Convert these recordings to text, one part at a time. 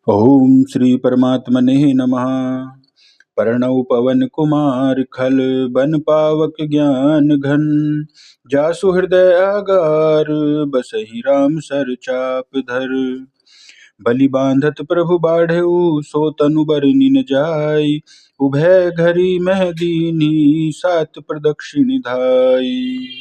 ओम श्री परमात्मने नमः। प्रणव पवन कुमार खल बन पावक ज्ञान घन। जासु हृदय आगार बसहि राम सर चाप धर। बलि बांधत प्रभु बाढ़ऊ सो तनु बरनि न जाय। उभय घरी मह दीनी सात प्रदक्षिण धाई।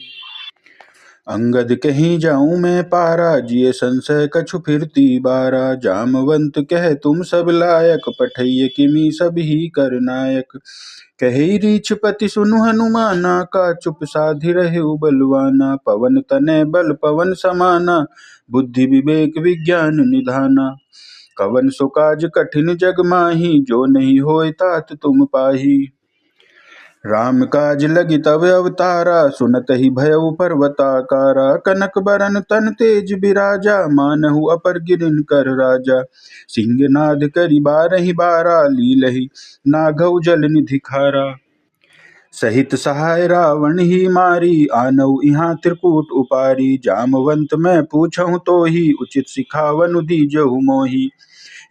अंगद कहीं जाऊं मैं पारा जिय संशय कछु फिरती बारा। जामवंत कह तुम सब लायक पठैय किमी सब ही कर नायक। कहे रीछ पति सुनु हनुमाना का चुप साधि रहे बलवाना। पवन तनय बल पवन समाना बुद्धि विवेक विज्ञान निधाना। कवन सो काज कठिन जग माही जो नहीं होय तात तुम पाही। राम काज लगी तब अवतारा सुनत ही भयउ पर्वताकारा। कनक बरन तन तेज बिराजा मानहु अपर गिरिन कर राजा। सिंहनाद करि बारहि बारा लीलहि नागौ जल निधि खारा। सहित सहाय रावण ही मारी आनऊ इहाँ त्रिकूट उपारी। जामवंत मैं पूछहु तो ही उचित सिखावनु दीजहु मोहि।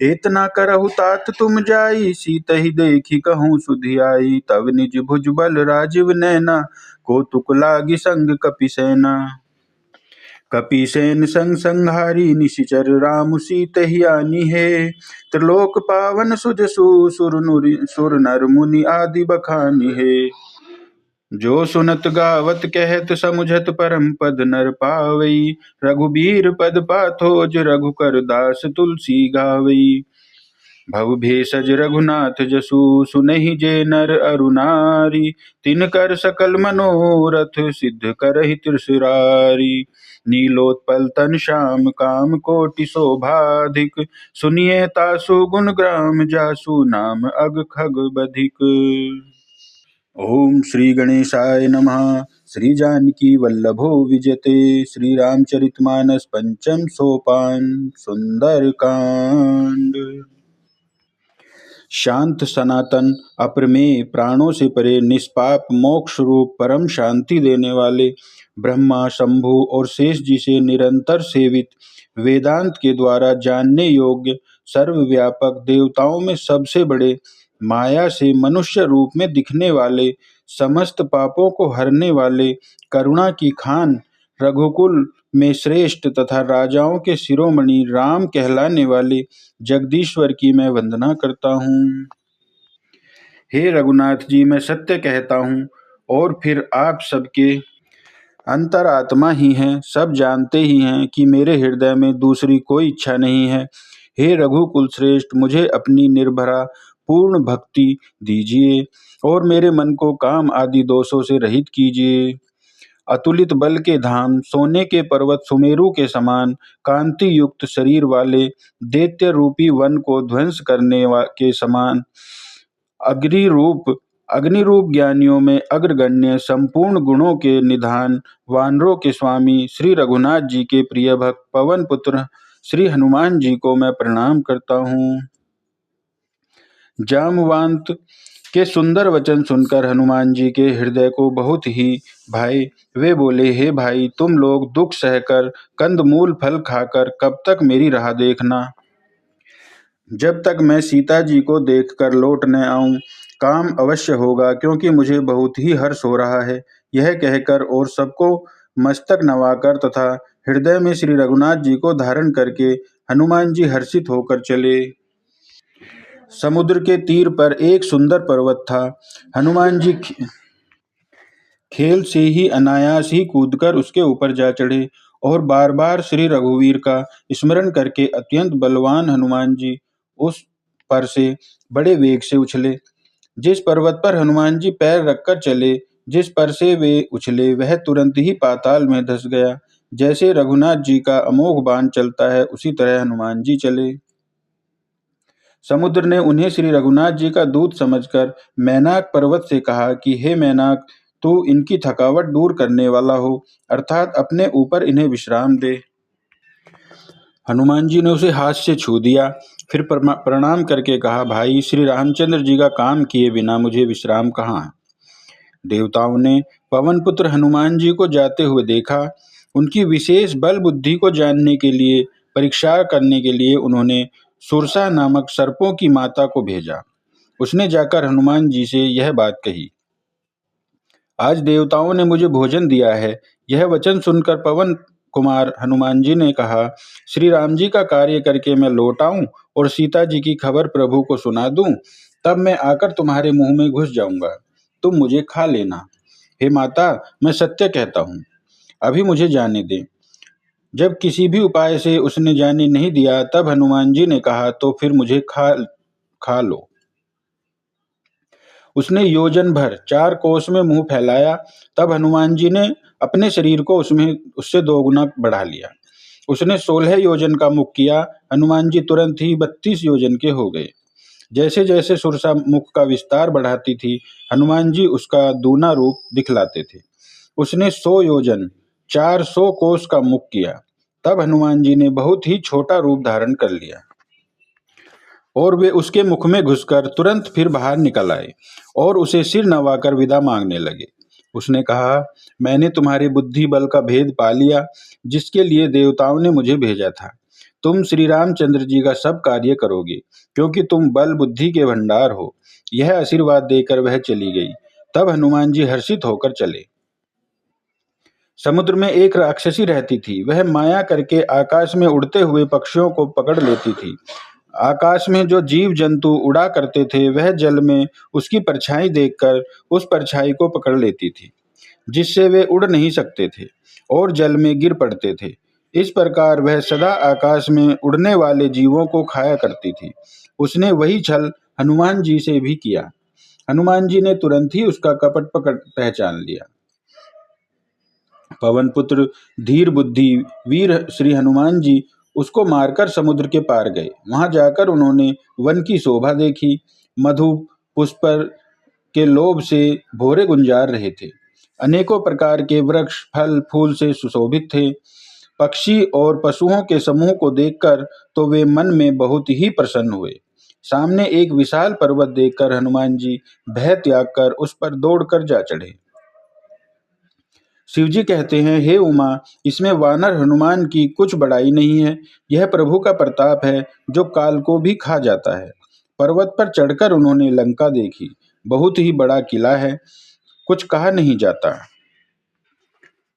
एतना करहु तात तुम जाई सीतहि देखी कहूँ सुधियाई। तब निज भुज बल राजीव नैना कौतुक लागी संग कपिसेना। कपिसेन संग संहारी निशिचर राम सीतहि आनी है। त्रिलोक पावन सुजसु सुर नर मुनि आदि बखानी है। जो सुनत गावत कहत समुझत परम पद नर पावई। रघुबीर पद पाथोज रघुकर दास तुलसी गावई। भव भेषज रघुनाथ जसु सुनहि जे नर अरु नारी। तिनकर सकल मनोरथ सिद्ध करहि त्रिसुरारी। नीलोत्पल तन श्याम काम कोटि शोभाधिक। सुनिए तासु गुण ग्राम जासु नाम अग खग बधिक। ओम श्री गणेशाय नमः। श्री जानकी वल्लभो विजयते। श्री रामचरितमानस पंचम सोपान सुंदर कांड। शांत सनातन अप्रमेय प्राणों से परे निष्पाप मोक्ष रूप परम शांति देने वाले ब्रह्मा शंभु और शेष जी से निरंतर सेवित वेदांत के द्वारा जानने योग्य सर्वव्यापक देवताओं में सबसे बड़े माया से मनुष्य रूप में दिखने वाले समस्त पापों को हरने वाले करुणा की खान रघुकुल में श्रेष्ठ तथा राजाओं के शिरोमणि राम कहलाने वाले जगदीश्वर की मैं वंदना करता हूँ। हे रघुनाथ जी, मैं सत्य कहता हूँ और फिर आप सबके अंतरात्मा ही हैं। सब जानते ही हैं कि मेरे हृदय में दूसरी कोई इच्छा नहीं है। हे रघुकुल श्रेष्ठ, मुझे अपनी निर्भरा पूर्ण भक्ति दीजिए और मेरे मन को काम आदि दोषों से रहित कीजिए। अतुलित बल के धाम सोने के पर्वत सुमेरु के समान कांति युक्त शरीर वाले दैत्य रूपी वन को ध्वंस करने के समान अग्नि रूप ज्ञानियों में अग्रगण्य संपूर्ण गुणों के निधान वानरों के स्वामी श्री रघुनाथ जी के प्रिय भक्त पवन पुत्र श्री हनुमान जी को मैं प्रणाम करता हूँ। जामवंत के सुंदर वचन सुनकर हनुमान जी के हृदय को बहुत ही भाई। वे बोले, हे भाई, तुम लोग दुख सहकर कंदमूल फल खाकर कब तक मेरी राह देखना। जब तक मैं सीता जी को देखकर लौट न आऊं काम अवश्य होगा, क्योंकि मुझे बहुत ही हर्ष हो रहा है। यह कहकर और सबको मस्तक नवाकर तथा हृदय में श्री रघुनाथ जी को धारण करके हनुमान जी हर्षित होकर चले। समुद्र के तीर पर एक सुंदर पर्वत था। हनुमान जी खेल से ही अनायास ही कूदकर उसके ऊपर जा चढ़े और बार बार श्री रघुवीर का स्मरण करके अत्यंत बलवान हनुमान जी उस पर से बड़े वेग से उछले। जिस पर्वत पर हनुमान जी पैर रखकर चले, जिस पर से वे उछले, वह तुरंत ही पाताल में धंस गया। जैसे रघुनाथ जी का अमोघ बाण चलता है, उसी तरह हनुमान जी चले। समुद्र ने उन्हें श्री रघुनाथ जी का दूत समझकर मैनाक पर्वत से कहा कि हे मैनाक, तू इनकी थकावट दूर करने वाला हो, अर्थात अपने ऊपर इन्हें विश्राम दे। हनुमान जी ने उसे हाथ से छू दिया, फिर प्रणाम करके कहा, भाई, श्री रामचंद्र जी का काम किए बिना मुझे विश्राम कहाँ। देवताओं ने पवन पुत्र हनुमान जी को जाते हुए देखा। उनकी विशेष बल बुद्धि को जानने के लिए, परीक्षा करने के लिए उन्होंने सुरसा नामक सर्पों की माता को भेजा। उसने जाकर हनुमान जी से यह बात कही। आज देवताओं ने मुझे भोजन दिया है। यह वचन सुनकर पवन कुमार हनुमान जी ने कहा, श्री राम जी का कार्य करके मैं लौट आऊं और सीता जी की खबर प्रभु को सुना दूं, तब मैं आकर तुम्हारे मुंह में घुस जाऊंगा। तुम मुझे खा लेना। हे माता, मैं सत्य कहता हूँ, अभी मुझे जाने दें। जब किसी भी उपाय से उसने जाने नहीं दिया, तब हनुमान जी ने कहा, तो फिर मुझे खा खा लो। उसने योजन भर 4 कोस में मुंह फैलाया। तब हनुमान जी ने अपने शरीर को उसमें उससे 2 गुना बढ़ा लिया। उसने 16 योजन का मुख किया। हनुमान जी तुरंत ही 32 योजन के हो गए। जैसे जैसे सुरसा मुख का विस्तार बढ़ाती थी, हनुमान जी उसका दूना रूप दिखलाते थे। उसने 100 योजन 400 कोस का मुख किया। तब हनुमान जी ने बहुत ही छोटा रूप धारण कर लिया और वे उसके मुख में घुसकर तुरंत फिर बाहर निकल आए और उसे सिर नवाकर विदा मांगने लगे। उसने कहा, मैंने तुम्हारे बुद्धि बल का भेद पा लिया, जिसके लिए देवताओं ने मुझे भेजा था। तुम श्री रामचंद्र जी का सब कार्य करोगे, क्योंकि तुम बल बुद्धि के भंडार हो। यह आशीर्वाद देकर वह चली गई। तब हनुमान जी हर्षित होकर चले। समुद्र में एक राक्षसी रहती थी। वह माया करके आकाश में उड़ते हुए पक्षियों को पकड़ लेती थी। आकाश में जो जीव जंतु उड़ा करते थे, वह जल में उसकी परछाई देखकर उस परछाई को पकड़ लेती थी, जिससे वे उड़ नहीं सकते थे और जल में गिर पड़ते थे। इस प्रकार वह सदा आकाश में उड़ने वाले जीवों को खाया करती थी। उसने वही छल हनुमान जी से भी किया। हनुमान जी ने तुरंत ही उसका कपट पकड़ पहचान लिया। पवन पुत्र धीर बुद्धि वीर श्री हनुमान जी उसको मारकर समुद्र के पार गए। वहां जाकर उन्होंने वन की शोभा देखी। मधु पुष्प के लोभ से भोरे गुंजार रहे थे। अनेकों प्रकार के वृक्ष फल फूल से सुशोभित थे। पक्षी और पशुओं के समूह को देखकर तो वे मन में बहुत ही प्रसन्न हुए। सामने एक विशाल पर्वत देखकर हनुमान जी भय त्याग कर उस पर दौड़कर जा चढ़े। शिवजी कहते हैं, हे उमा, इसमें वानर हनुमान की कुछ बड़ाई नहीं है। यह प्रभु का प्रताप है, जो काल को भी खा जाता है। पर्वत पर चढ़कर उन्होंने लंका देखी। बहुत ही बड़ा किला है, कुछ कहा नहीं जाता।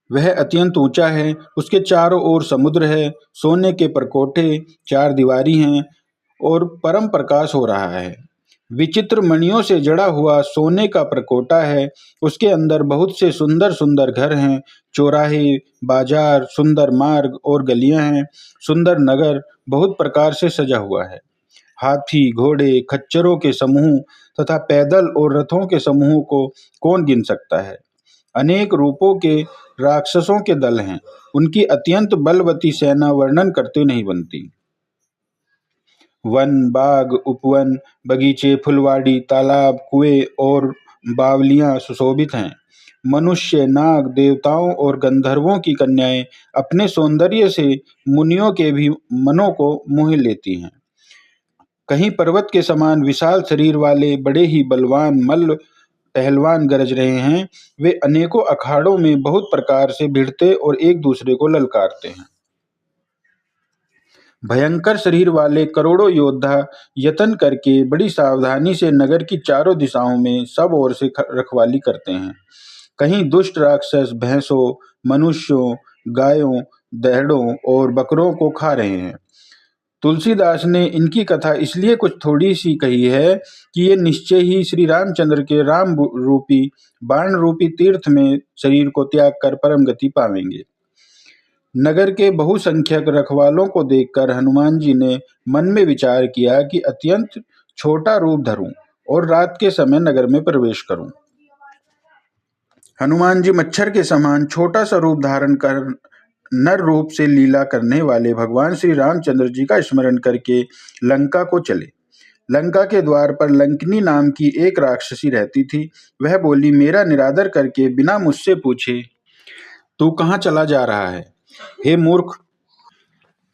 वह अत्यंत ऊंचा है। उसके चारों ओर समुद्र है। सोने के परकोटे 4 दीवारी हैं और परम प्रकाश हो रहा है। विचित्र मणियों से जड़ा हुआ सोने का परकोटा है। उसके अंदर बहुत से सुंदर सुंदर घर हैं। चौराहे, बाजार, सुंदर मार्ग और गलियां हैं। सुंदर नगर बहुत प्रकार से सजा हुआ है। हाथी, घोड़े, खच्चरों के समूह तथा पैदल और रथों के समूह को कौन गिन सकता है। अनेक रूपों के राक्षसों के दल हैं। उनकी अत्यंत बलवती सेना वर्णन करते नहीं बनती। वन, बाग, उपवन, बगीचे, फुलवाड़ी, तालाब, कुएं और बावलियां सुशोभित हैं। मनुष्य, नाग, देवताओं और गंधर्वों की कन्याएं अपने सौंदर्य से मुनियों के भी मनों को मोह लेती हैं। कहीं पर्वत के समान विशाल शरीर वाले बड़े ही बलवान मल्ल पहलवान गरज रहे हैं। वे अनेकों अखाड़ों में बहुत प्रकार से भिड़ते और एक दूसरे को ललकारते हैं। भयंकर शरीर वाले करोड़ों योद्धा यत्न करके बड़ी सावधानी से नगर की चारों दिशाओं में सब ओर से रखवाली करते हैं। कहीं दुष्ट राक्षस भैंसों, मनुष्यों, गायों, दहड़ों और बकरों को खा रहे हैं। तुलसीदास ने इनकी कथा इसलिए कुछ थोड़ी सी कही है कि ये निश्चय ही श्री रामचंद्र के राम रूपी बाण रूपी तीर्थ में शरीर को त्याग कर परम गति पावेंगे। नगर के बहुसंख्यक रखवालों को देखकर हनुमान जी ने मन में विचार किया कि अत्यंत छोटा रूप धरूं और रात के समय नगर में प्रवेश करूं। हनुमान जी मच्छर के समान छोटा सा रूप धारण कर नर रूप से लीला करने वाले भगवान श्री रामचंद्र जी का स्मरण करके लंका को चले। लंका के द्वार पर लंकिनी नाम की एक राक्षसी रहती थी। वह बोली, मेरा निरादर करके बिना मुझसे पूछे तू कहाँ चला जा रहा है? हे मूर्ख,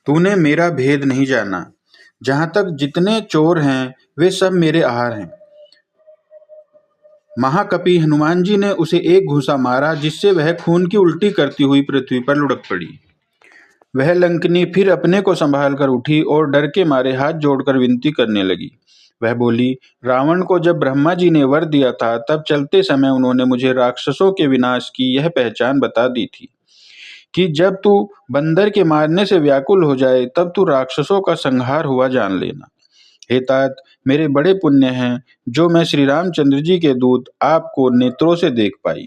तूने मेरा भेद नहीं जाना। जहां तक जितने चोर हैं वे सब मेरे आहार हैं। महाकपि हनुमान जी ने उसे एक घूंसा मारा, जिससे वह खून की उल्टी करती हुई पृथ्वी पर लुढ़क पड़ी। वह लंकनी फिर अपने को संभाल कर उठी और डर के मारे हाथ जोड़कर विनती करने लगी। वह बोली, रावण को जब ब्रह्मा जी ने वर दिया था तब चलते समय उन्होंने मुझे राक्षसों के विनाश की यह पहचान बता दी थी कि जब तू बंदर के मारने से व्याकुल हो जाए तब तू राक्षसों का संहार हुआ जान लेना। हे तात, मेरे बड़े पुण्य हैं जो मैं श्री रामचंद्र जी के दूत आपको नेत्रों से देख पाई।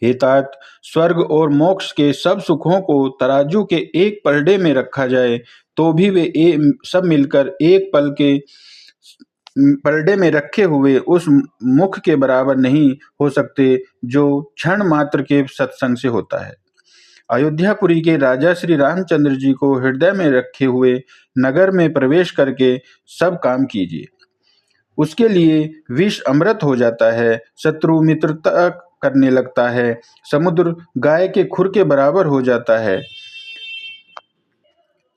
हे तात, स्वर्ग और मोक्ष के सब सुखों को तराजू के एक पलड़े में रखा जाए तो भी वे सब मिलकर एक पल के पलड़े में रखे हुए उस मुख के बराबर नहीं हो सकते जो क्षण मात्र के सत्संग से होता है। अयोध्यापुरी के राजा श्री रामचंद्र जी को हृदय में रखे हुए नगर में प्रवेश करके सब काम कीजिए। उसके लिए विष अमृत हो जाता है, शत्रु मित्रता करने लगता है, समुद्र गाय के खुर के बराबर हो जाता है,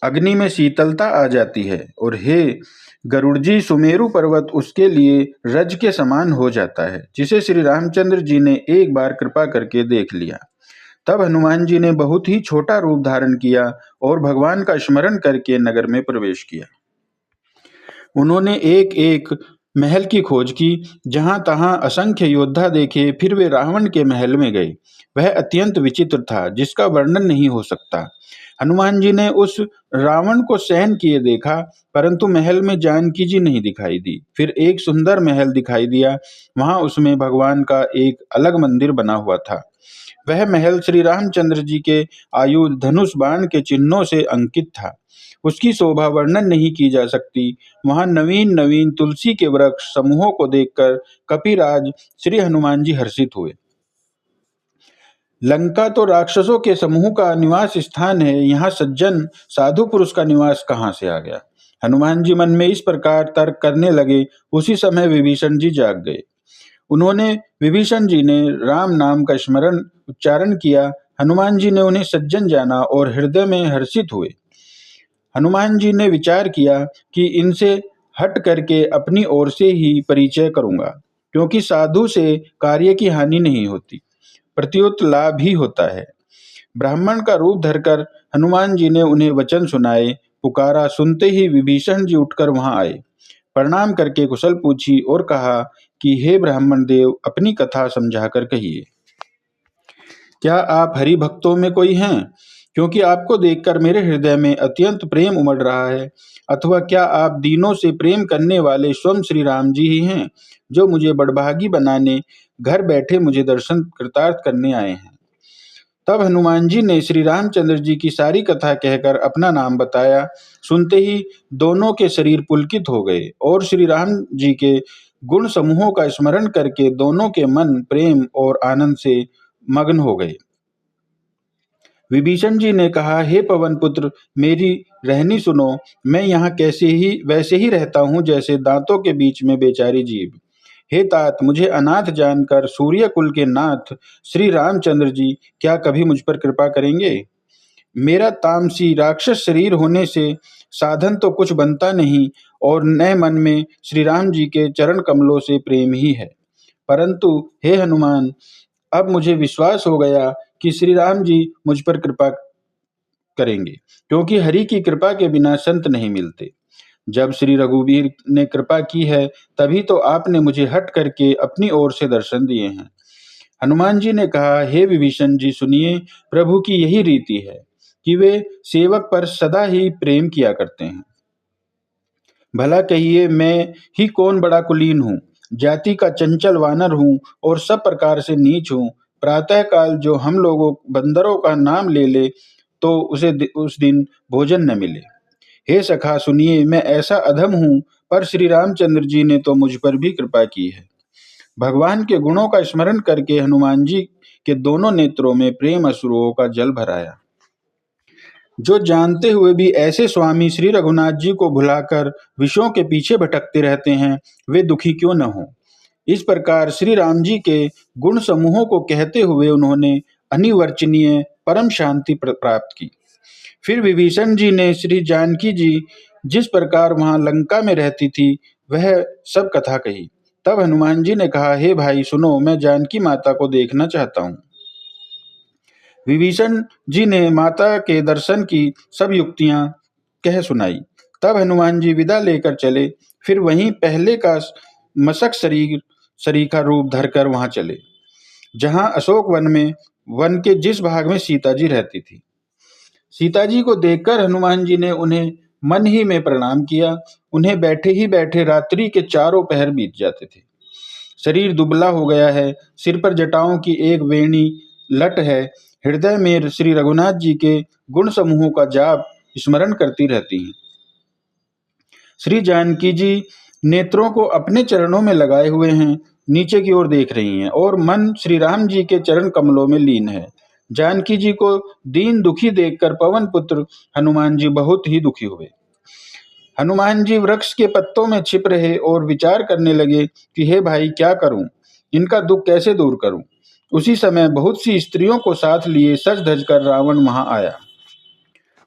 अग्नि में शीतलता आ जाती है और हे गरुड़ जी, सुमेरु पर्वत उसके लिए रज के समान हो जाता है, जिसे श्री रामचंद्र जी ने एक बार कृपा करके देख लिया। तब हनुमान जी ने बहुत ही छोटा रूप धारण किया और भगवान का स्मरण करके नगर में प्रवेश किया। उन्होंने एक एक महल की खोज की, जहां तहां असंख्य योद्धा देखे, फिर वे रावण के महल में गए। वह अत्यंत विचित्र था, जिसका वर्णन नहीं हो सकता। हनुमान जी ने उस रावण को सहन किए देखा, परंतु महल में जानकी जी नहीं दिखाई दी। फिर एक सुंदर महल दिखाई दिया, वहां उसमें भगवान का एक अलग मंदिर बना हुआ था। वह महल श्री रामचंद्र जी के आयुध धनुष बाण के चिन्हों से अंकित था। उसकी शोभा वर्णन नहीं की जा सकती। वहां नवीन नवीन तुलसी के वृक्ष समूहों को देखकर कपिराज श्री हनुमान जी हर्षित हुए। लंका तो राक्षसों के समूह का निवास स्थान है, यहाँ सज्जन साधु पुरुष का निवास कहाँ से आ गया? हनुमान जी मन में इस प्रकार तर्क करने लगे। उसी समय विभीषण जी जाग गए। उन्होंने विभीषण जी ने राम नाम का स्मरण उच्चारण किया। हनुमान जी ने उन्हें सज्जन जाना और हृदय में हर्षित हुए। हनुमान जी ने विचार किया कि इनसे हट करके अपनी ओर से ही परिचय करूंगा, क्योंकि साधु से कार्य की हानि नहीं होती, प्रत्युत लाभ ही होता है। ब्राह्मण का रूप धरकर हनुमान जी ने उन्हें वचन सुनाए। पुकारा सुनते ही विभीषण जी उठकर वहां आए, प्रणाम करके कुशल पूछी और कहा कि हे ब्राह्मण देव, अपनी कथा समझाकर कहिए। क्या आप हरि भक्तों में कोई हैं? क्योंकि आपको देखकर मेरे हृदय में अत्यंत प्रेम उमड़ रहा है। अथवा क्या आप दीनों से प्रेम करने वाले स्वयं श्री राम जी ही हैं, जो मुझे बड़भागी बनाने घर बैठे मुझे दर्शन कृतार्थ करने आए हैं? तब हनुमान जी ने श्री रामचंद्र जी की सारी कथा कहकर अपना नाम बताया। सुनते ही दोनों के शरीर पुलकित हो गए और श्री राम जी के गुण समूहों का स्मरण करके दोनों के मन प्रेम और आनंद से मग्न हो गए। विभीषण जी ने कहा, हे पवन पुत्र, मेरी रहनी सुनो। मैं यहाँ कैसे ही वैसे ही रहता हूँ जैसे दांतों के बीच में बेचारी जीभ। हे तात, मुझे अनाथ जानकर सूर्य कुल के नाथ श्री रामचंद्र जी क्या कभी मुझ पर कृपा करेंगे? मेरा तामसी राक्षस शरीर होने से साधन तो कुछ बनता नहीं और नए मन में श्री राम जी के चरण कमलों से प्रेम ही है। परंतु हे हनुमान, अब मुझे विश्वास हो गया कि श्री राम जी मुझ पर कृपा करेंगे, क्योंकि हरि की कृपा के बिना संत नहीं मिलते। जब श्री रघुवीर ने कृपा की है, तभी तो आपने मुझे हट करके अपनी ओर से दर्शन दिए हैं। हनुमान जी ने कहा, हे विभीषण जी, सुनिए, प्रभु की यही रीति है कि वे सेवक पर सदा ही प्रेम किया करते हैं। भला कहिए, मैं ही कौन बड़ा कुलीन हूँ, जाति का चंचल वानर हूँ और सब प्रकार से नीच हूँ। प्रातः काल जो हम लोगों बंदरों का नाम ले ले तो उसे उस दिन भोजन न मिले। हे सखा सुनिए, मैं ऐसा अधम हूँ, पर श्री रामचंद्र जी ने तो मुझ पर भी कृपा की है। भगवान के गुणों का स्मरण करके हनुमान जी के दोनों नेत्रों में प्रेम अश्रुओं का जल भराया। जो जानते हुए भी ऐसे स्वामी श्री रघुनाथ जी को भुलाकर विषयों के पीछे भटकते रहते हैं, वे दुखी क्यों न हो। इस प्रकार श्री राम जी के गुण समूहों को कहते हुए उन्होंने अनिवर्चनीय परम शांति प्राप्त की। फिर विभीषण जी ने श्री जानकी जी जिस प्रकार वहां लंका में रहती थी वह सब कथा कही। तब हनुमान जी ने कहा, हे भाई सुनो, मैं जानकी माता को देखना चाहता हूँ। विभीषण जी ने माता के दर्शन की सब युक्तियां कह सुनाई। तब हनुमान जी विदा लेकर चले। फिर वहीं पहले का मशक सरीखा रूप धरकर वहां चले, जहां अशोक वन के जिस भाग में सीता जी रहती थी। सीता जी को देखकर हनुमान जी ने उन्हें मन ही में प्रणाम किया। उन्हें बैठे ही बैठे रात्रि के चारों पहर बीत जाते थे। शरीर दुबला हो गया है, सिर पर जटाओं की एक वेणी लट है। हृदय में श्री रघुनाथ जी के गुण समूहों का जाप स्मरण करती रहती हैं। श्री जानकी जी नेत्रों को अपने चरणों में लगाए हुए हैं, नीचे की ओर देख रही हैं और मन श्री राम जी के चरण कमलों में लीन है। जानकी जी को दीन दुखी देखकर पवन पुत्र हनुमान जी बहुत ही दुखी हुए। हनुमान जी वृक्ष के पत्तों में छिप रहे और विचार करने लगे कि हे भाई, क्या करूं, इनका दुख कैसे दूर करूं। उसी समय बहुत सी स्त्रियों को साथ लिए सज धज कर रावण वहां आया।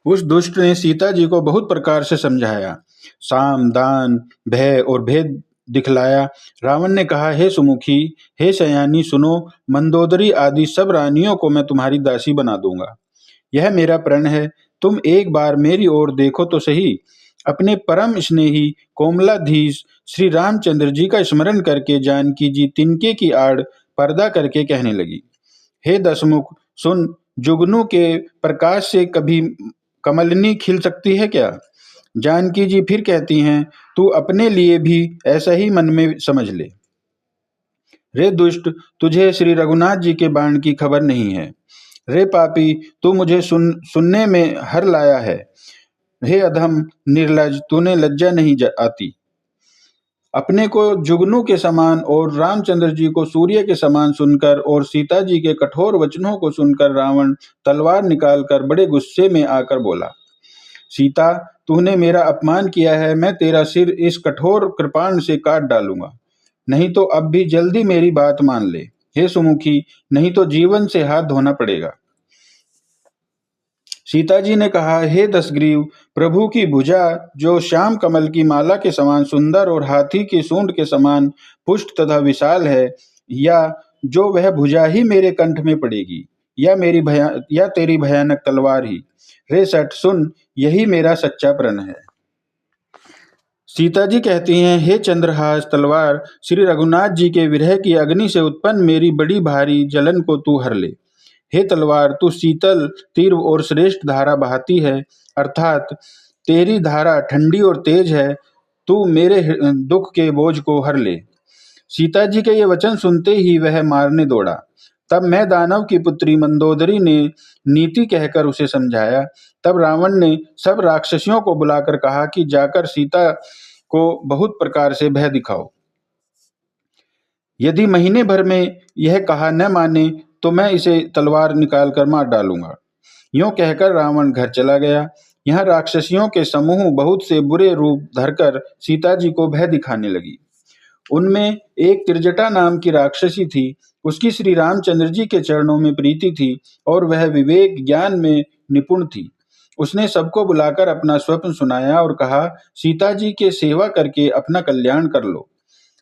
उस दुष्ट ने सीता जी को बहुत प्रकार से समझाया, साम दान भय और भेद दिखलाया। रावण ने कहा, हे सुमुखी, हे सयानी, सुनो, मंदोदरी आदि सब रानियों को मैं तुम्हारी दासी बना दूंगा। यह मेरा प्रण है। तुम एक बार मेरी ओर देखो तो सही। अपने परम स्नेही कोमलाधीश श्री रामचंद्र जी का स्मरण करके जानकी जी तिनके की आड़ पर्दा करके कहने लगी, हे दशमुख, सुन, जुगनू के प्रकाश से कभी कमलनी खिल सकती है क्या? जानकी जी फिर कहती हैं, तू अपने लिए भी ऐसा ही मन में समझ ले। रे दुष्ट, तुझे श्री रघुनाथ जी के बाण की खबर नहीं है। रे पापी, तू मुझे सुनने में हर लाया है। हे अधम निर्लज, तूने लज्जा नहीं आती। अपने को जुगनू के समान और रामचंद्र जी को सूर्य के समान सुनकर और सीता जी के कठोर वचनों को सुनकर रावण तलवार निकालकर बड़े गुस्से में आकर बोला, सीता, तूने मेरा अपमान किया है। मैं तेरा सिर इस कठोर कृपाण से काट डालूंगा। नहीं तो अब भी जल्दी मेरी बात मान ले। हे सुमुखी, नहीं तो जीवन से हाथ धोना पड़ेगा। सीता जी ने कहा, हे दशग्रीव, प्रभु की भुजा जो श्याम कमल की माला के समान सुंदर और हाथी की सूंड के समान पुष्ट तथा विशाल है, या जो वह भुजा ही मेरे कंठ में पड़ेगी, या तेरी भयानक तलवार ही। रे सठ, सुन, यही मेरा सच्चा प्रण है। सीता जी कहती हैं, हे चंद्रहास तलवार, श्री रघुनाथ जी के विरह की अग्नि से उत्पन्न मेरी बड़ी भारी जलन को तू हर ले। हे तलवार, तू शीतल तीव्र और श्रेष्ठ धारा बहाती है, अर्थात तेरी धारा ठंडी और तेज है। तू मेरे दुख के बोझ को हर ले। सीता जी के ये वचन सुनते ही वह मारने दौड़ा। तब मैं दानव की पुत्री मंदोदरी ने नीति कहकर उसे समझाया। तब रावण ने सब राक्षसियों को बुलाकर कहा कि जाकर सीता को बहुत प्रकार से भय दिखाओ। यदि महीने भर में यह कहा न माने तो मैं इसे तलवार निकालकर मार डालूंगा। यूं कहकर रावण घर चला गया। यहाँ राक्षसियों के समूह बहुत से बुरे रूप धरकर सीता जी को भय दिखाने लगी। उनमें एक त्रिजटा नाम की राक्षसी थी। उसकी श्री रामचंद्र जी के चरणों में प्रीति थी और वह विवेक ज्ञान में निपुण थी। उसने सबको बुलाकर अपना स्वप्न सुनाया और कहा, सीता जी के सेवा करके अपना कल्याण कर लो।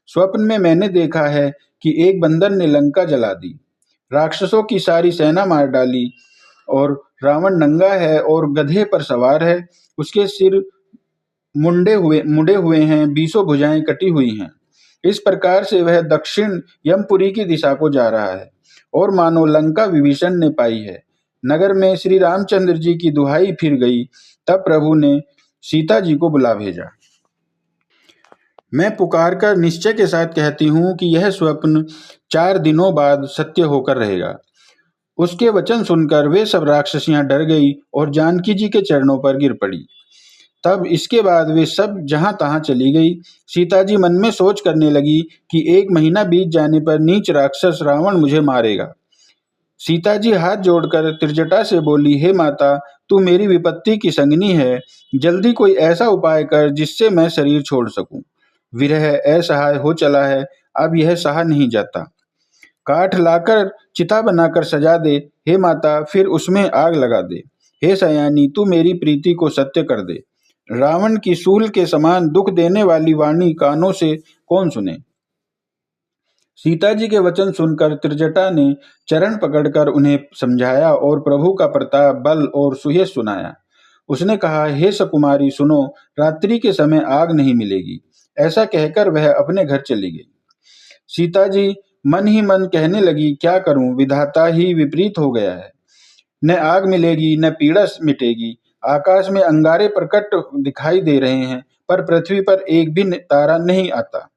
स्वप्न में मैंने देखा है कि एक बंदर ने लंका जला दी, राक्षसों की सारी सेना मार डाली और रावण नंगा है और गधे पर सवार है। उसके सिर मुंडे हुए हैं, बीसों भुजाएं कटी हुई हैं। इस प्रकार से वह दक्षिण यमपुरी की दिशा को जा रहा है और मानो लंका विभीषण ने पाई है। नगर में श्री रामचंद्र जी की दुहाई फिर गई। तब प्रभु ने सीता जी को बुला भेजा। मैं पुकारकर निश्चय के साथ कहती हूँ कि यह स्वप्न 4 दिनों बाद सत्य होकर रहेगा। उसके वचन सुनकर वे सब राक्षसियां डर गई और जानकी जी के चरणों पर गिर पड़ी। तब इसके बाद वे सब जहां तहां चली गई। सीता जी मन में सोच करने लगी कि 1 महीना बीत जाने पर नीच राक्षस रावण मुझे मारेगा। सीता जी हाथ जोड़कर त्रिजटा से बोली, हे माता, तू मेरी विपत्ति की संगिनी है। जल्दी कोई ऐसा उपाय कर जिससे मैं शरीर छोड़ सकूं। विरह असहाय हो चला है, अब यह सहा नहीं जाता। काठ लाकर चिता बनाकर सजा दे, हे माता, फिर उसमें आग लगा दे। हे सयानी, तू मेरी प्रीति को सत्य कर दे। रावण की सूल के समान दुख देने वाली वाणी कानों से कौन सुने। सीता जी के वचन सुनकर त्रिजटा ने चरण पकड़कर उन्हें समझाया और प्रभु का प्रताप, बल और सुयश सुनाया। उसने कहा, हे सकुमारी सुनो, रात्रि के समय आग नहीं मिलेगी। ऐसा कहकर वह अपने घर चली गई। सीता जी मन ही मन कहने लगी, क्या करूं, विधाता ही विपरीत हो गया है। न आग मिलेगी न पीड़ा मिटेगी। आकाश में अंगारे प्रकट दिखाई दे रहे हैं, पर पृथ्वी पर एक भी तारा नहीं आता।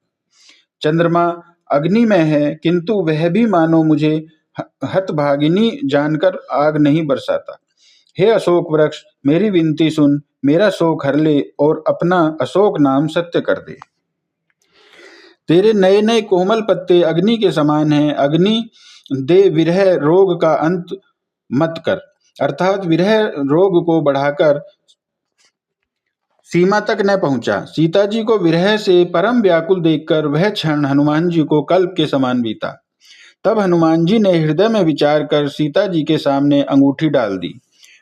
चंद्रमा अग्नि में है, किंतु वह भी मानो मुझे हतभागिनी जानकर आग नहीं बरसाता। हे अशोक वृक्ष, मेरी विनती सुन, मेरा शोक हर ले और अपना अशोक नाम सत्य कर दे। तेरे नए नए कोमल पत्ते अग्नि के समान हैं। अग्नि दे, विरह रोग का अंत मत कर, अर्थात विरह रोग को बढ़ाकर सीमा तक न पहुंचा। सीता जी को विरह से परम व्याकुल देखकर वह क्षण हनुमान जी को कल्प के समान बीता। तब हनुमान जी ने हृदय में विचार कर सीता जी के सामने अंगूठी डाल दी,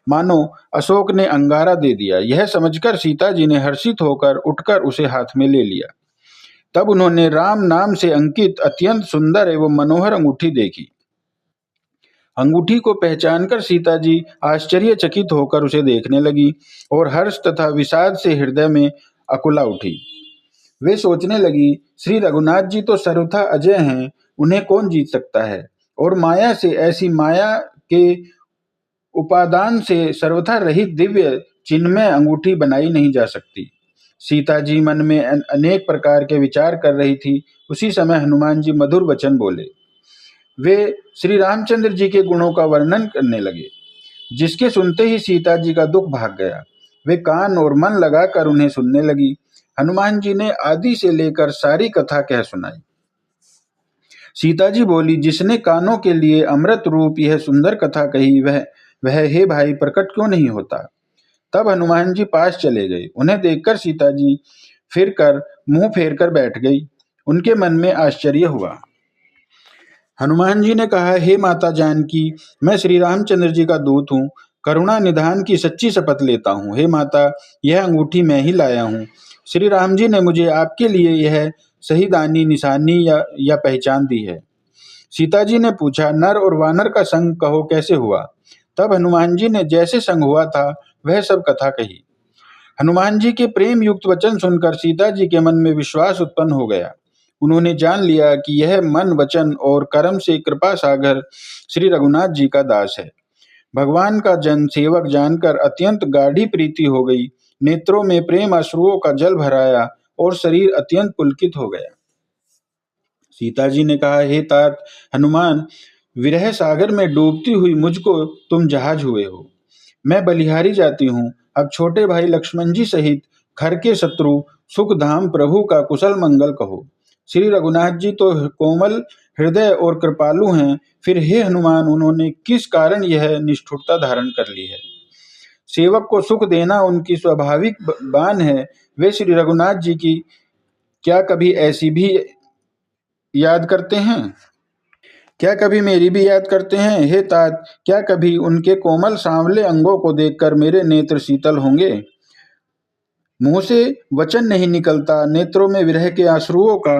मानो अशोक ने अंगारा दे दिया। यह समझकर सीता जी ने हर्षित होकर उठकर उसे हाथ में ले लिया। तब उन्होंने राम नाम से अंकित अत्यंत सुंदर एवं मनोहर अंगूठी देखी। अंगूठी को पहचानकर सीता जी आश्चर्यचकित होकर उसे देखने लगी और हर्ष तथा विषाद से हृदय में अकुला उठी। वे सोचने लगी, श्री रघुनाथ जी तो सर्वथा अजय हैं, उन्हें कौन जीत सकता है। और माया से, ऐसी माया के उपादान से सर्वथा रहित दिव्य चिन्मय अंगूठी बनाई नहीं जा सकती। सीता जी मन में अनेक प्रकार के विचार कर रही थी। उसी समय हनुमान जी मधुर वचन बोले। वे श्री रामचंद्र जी के गुणों का वर्णन करने लगे, जिसके सुनते ही सीता जी का दुख भाग गया। वे कान और मन लगाकर उन्हें सुनने लगी। हनुमान जी ने आदि से लेकर सारी कथा कह सुनाई। सीता जी बोली, जिसने कानों के लिए अमृत रूप यह सुंदर कथा कही, वह हे भाई प्रकट क्यों नहीं होता। तब हनुमान जी पास चले गए। उन्हें देखकर सीता जी फिर कर मुंह फेर कर बैठ गई। उनके मन में आश्चर्य हुआ। हनुमान जी ने कहा, हे माता जानकी, मैं श्री रामचंद्र जी का दूत हूँ, करुणा निधान की सच्ची शपथ लेता हूँ। हे माता, यह अंगूठी मैं ही लाया हूँ। श्री राम जी ने मुझे आपके लिए यह शहीदानी निशानी या पहचान दी है। सीता जी ने पूछा, नर और वानर का संग कहो कैसे हुआ। तब हनुमान जी ने जैसे संग हुआ था वह सब कथा कही। हनुमान जी के प्रेम युक्त वचन सुनकर सीता जी के मन में विश्वास उत्पन्न हो गया। उन्होंने जान लिया कि यह मन, वचन और कर्म से कृपा सागर श्री रघुनाथ जी का दास है। भगवान का जन सेवक जानकर अत्यंत गाढ़ी प्रीति हो गई। नेत्रों में प्रेम अश्रुओं का जल भराया और शरीर अत्यंत पुलकित हो गया। सीता जी ने कहा, हे तात हनुमान, विरह सागर में डूबती हुई मुझको तुम जहाज हुए हो। मैं बलिहारी जाती हूँ। अब छोटे भाई लक्ष्मण जी सहित खर के शत्रु सुख धाम प्रभु का कुशल मंगल कहो। श्री रघुनाथ जी तो कोमल हृदय और कृपालु हैं, फिर हे हनुमान, उन्होंने किस कारण यह निष्ठुरता धारण कर ली है। सेवक को सुख देना उनकी स्वाभाविक बान है। वे श्री रघुनाथ जी की क्या कभी ऐसी भी याद करते हैं? क्या कभी मेरी भी याद करते हैं? हे तात, क्या कभी उनके कोमल सांवले अंगों को देखकर मेरे नेत्र शीतल होंगे? मुंह से वचन नहीं निकलता, नेत्रों में विरह के आंसुओं का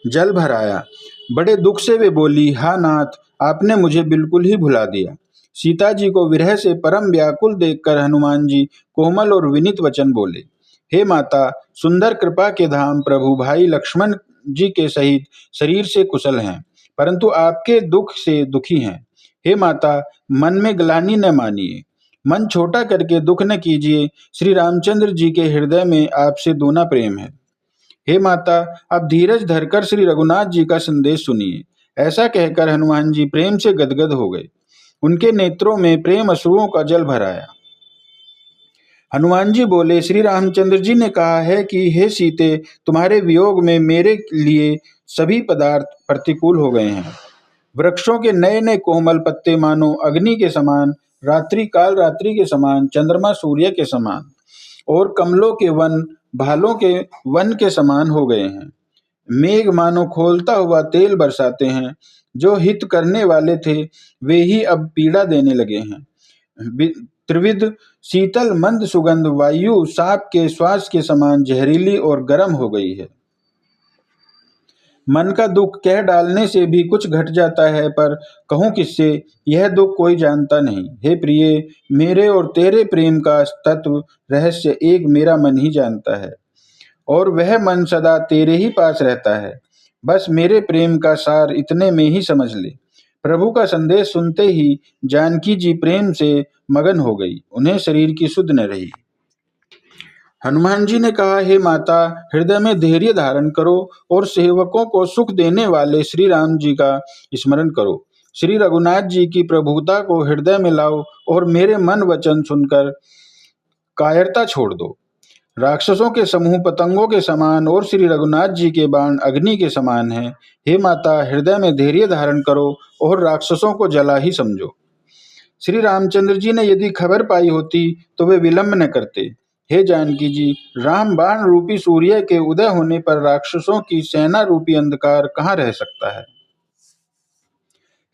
जल भर आया। बड़े दुख से वे बोली, हा नाथ, आपने मुझे बिल्कुल ही भुला दिया। सीता जी को विरह से परम व्याकुल देखकर हनुमान जी कोमल और विनीत वचन बोले, हे माता, सुंदर कृपा के धाम प्रभु भाई लक्ष्मण जी के सहित शरीर से कुशल हैं, परंतु आपके दुख से दुखी हैं। हे माता, मन में ग्लानि न मानिए, मन छोटा करके दुख न कीजिए। श्री रामचंद्र जी के हृदय में आपसे दूना प्रेम है। हे माता, अब धीरज धरकर श्री रघुनाथ जी का संदेश सुनिए। ऐसा कहकर हनुमान जी प्रेम से गदगद हो गए। उनके नेत्रों में प्रेम अश्रुओं का जल भर आया। हनुमान जी बोले, श्री रामचंद्र जी ने कहा है कि हे सीते, तुम्हारे वियोग में मेरे लिए सभी पदार्थ प्रतिकूल हो गए हैं। वृक्षों के नए नए कोमल पत्ते मानो अग्नि के समान, रात्रि काल रात्रि के समान, चंद्रमा सूर्य के समान और कमलों के वन भालों के वन के समान हो गए हैं। मेघ मानो खोलता हुआ तेल बरसाते हैं। जो हित करने वाले थे वे ही अब पीड़ा देने लगे हैं। त्रिविध शीतल मंद सुगंध वायु सांप के श्वास के समान जहरीली और गर्म हो गई है। मन का दुख कह डालने से भी कुछ घट जाता है, पर कहूँ किससे, यह दुख कोई जानता नहीं। हे प्रिय, मेरे और तेरे प्रेम का तत्व रहस्य एक मेरा मन ही जानता है, और वह मन सदा तेरे ही पास रहता है। बस मेरे प्रेम का सार इतने में ही समझ ले। प्रभु का संदेश सुनते ही जानकी जी प्रेम से मगन हो गई, उन्हें शरीर की सुध न रही। हनुमान जी ने कहा, हे माता, हृदय में धैर्य धारण करो और सेवकों को सुख देने वाले श्री राम जी का स्मरण करो। श्री रघुनाथ जी की प्रभुता को हृदय में लाओ और मेरे मन वचन सुनकर कायरता छोड़ दो। राक्षसों के समूह पतंगों के समान और श्री रघुनाथ जी के बाण अग्नि के समान हैं। हे माता, हृदय में धैर्य धारण करो और राक्षसों को जला ही समझो। श्री रामचंद्र जी ने यदि खबर पाई होती तो वे विलंब न करते। हे जानकी जी, राम बाण रूपी सूर्य के उदय होने पर राक्षसों की सेना रूपी अंधकार कहाँ रह सकता है।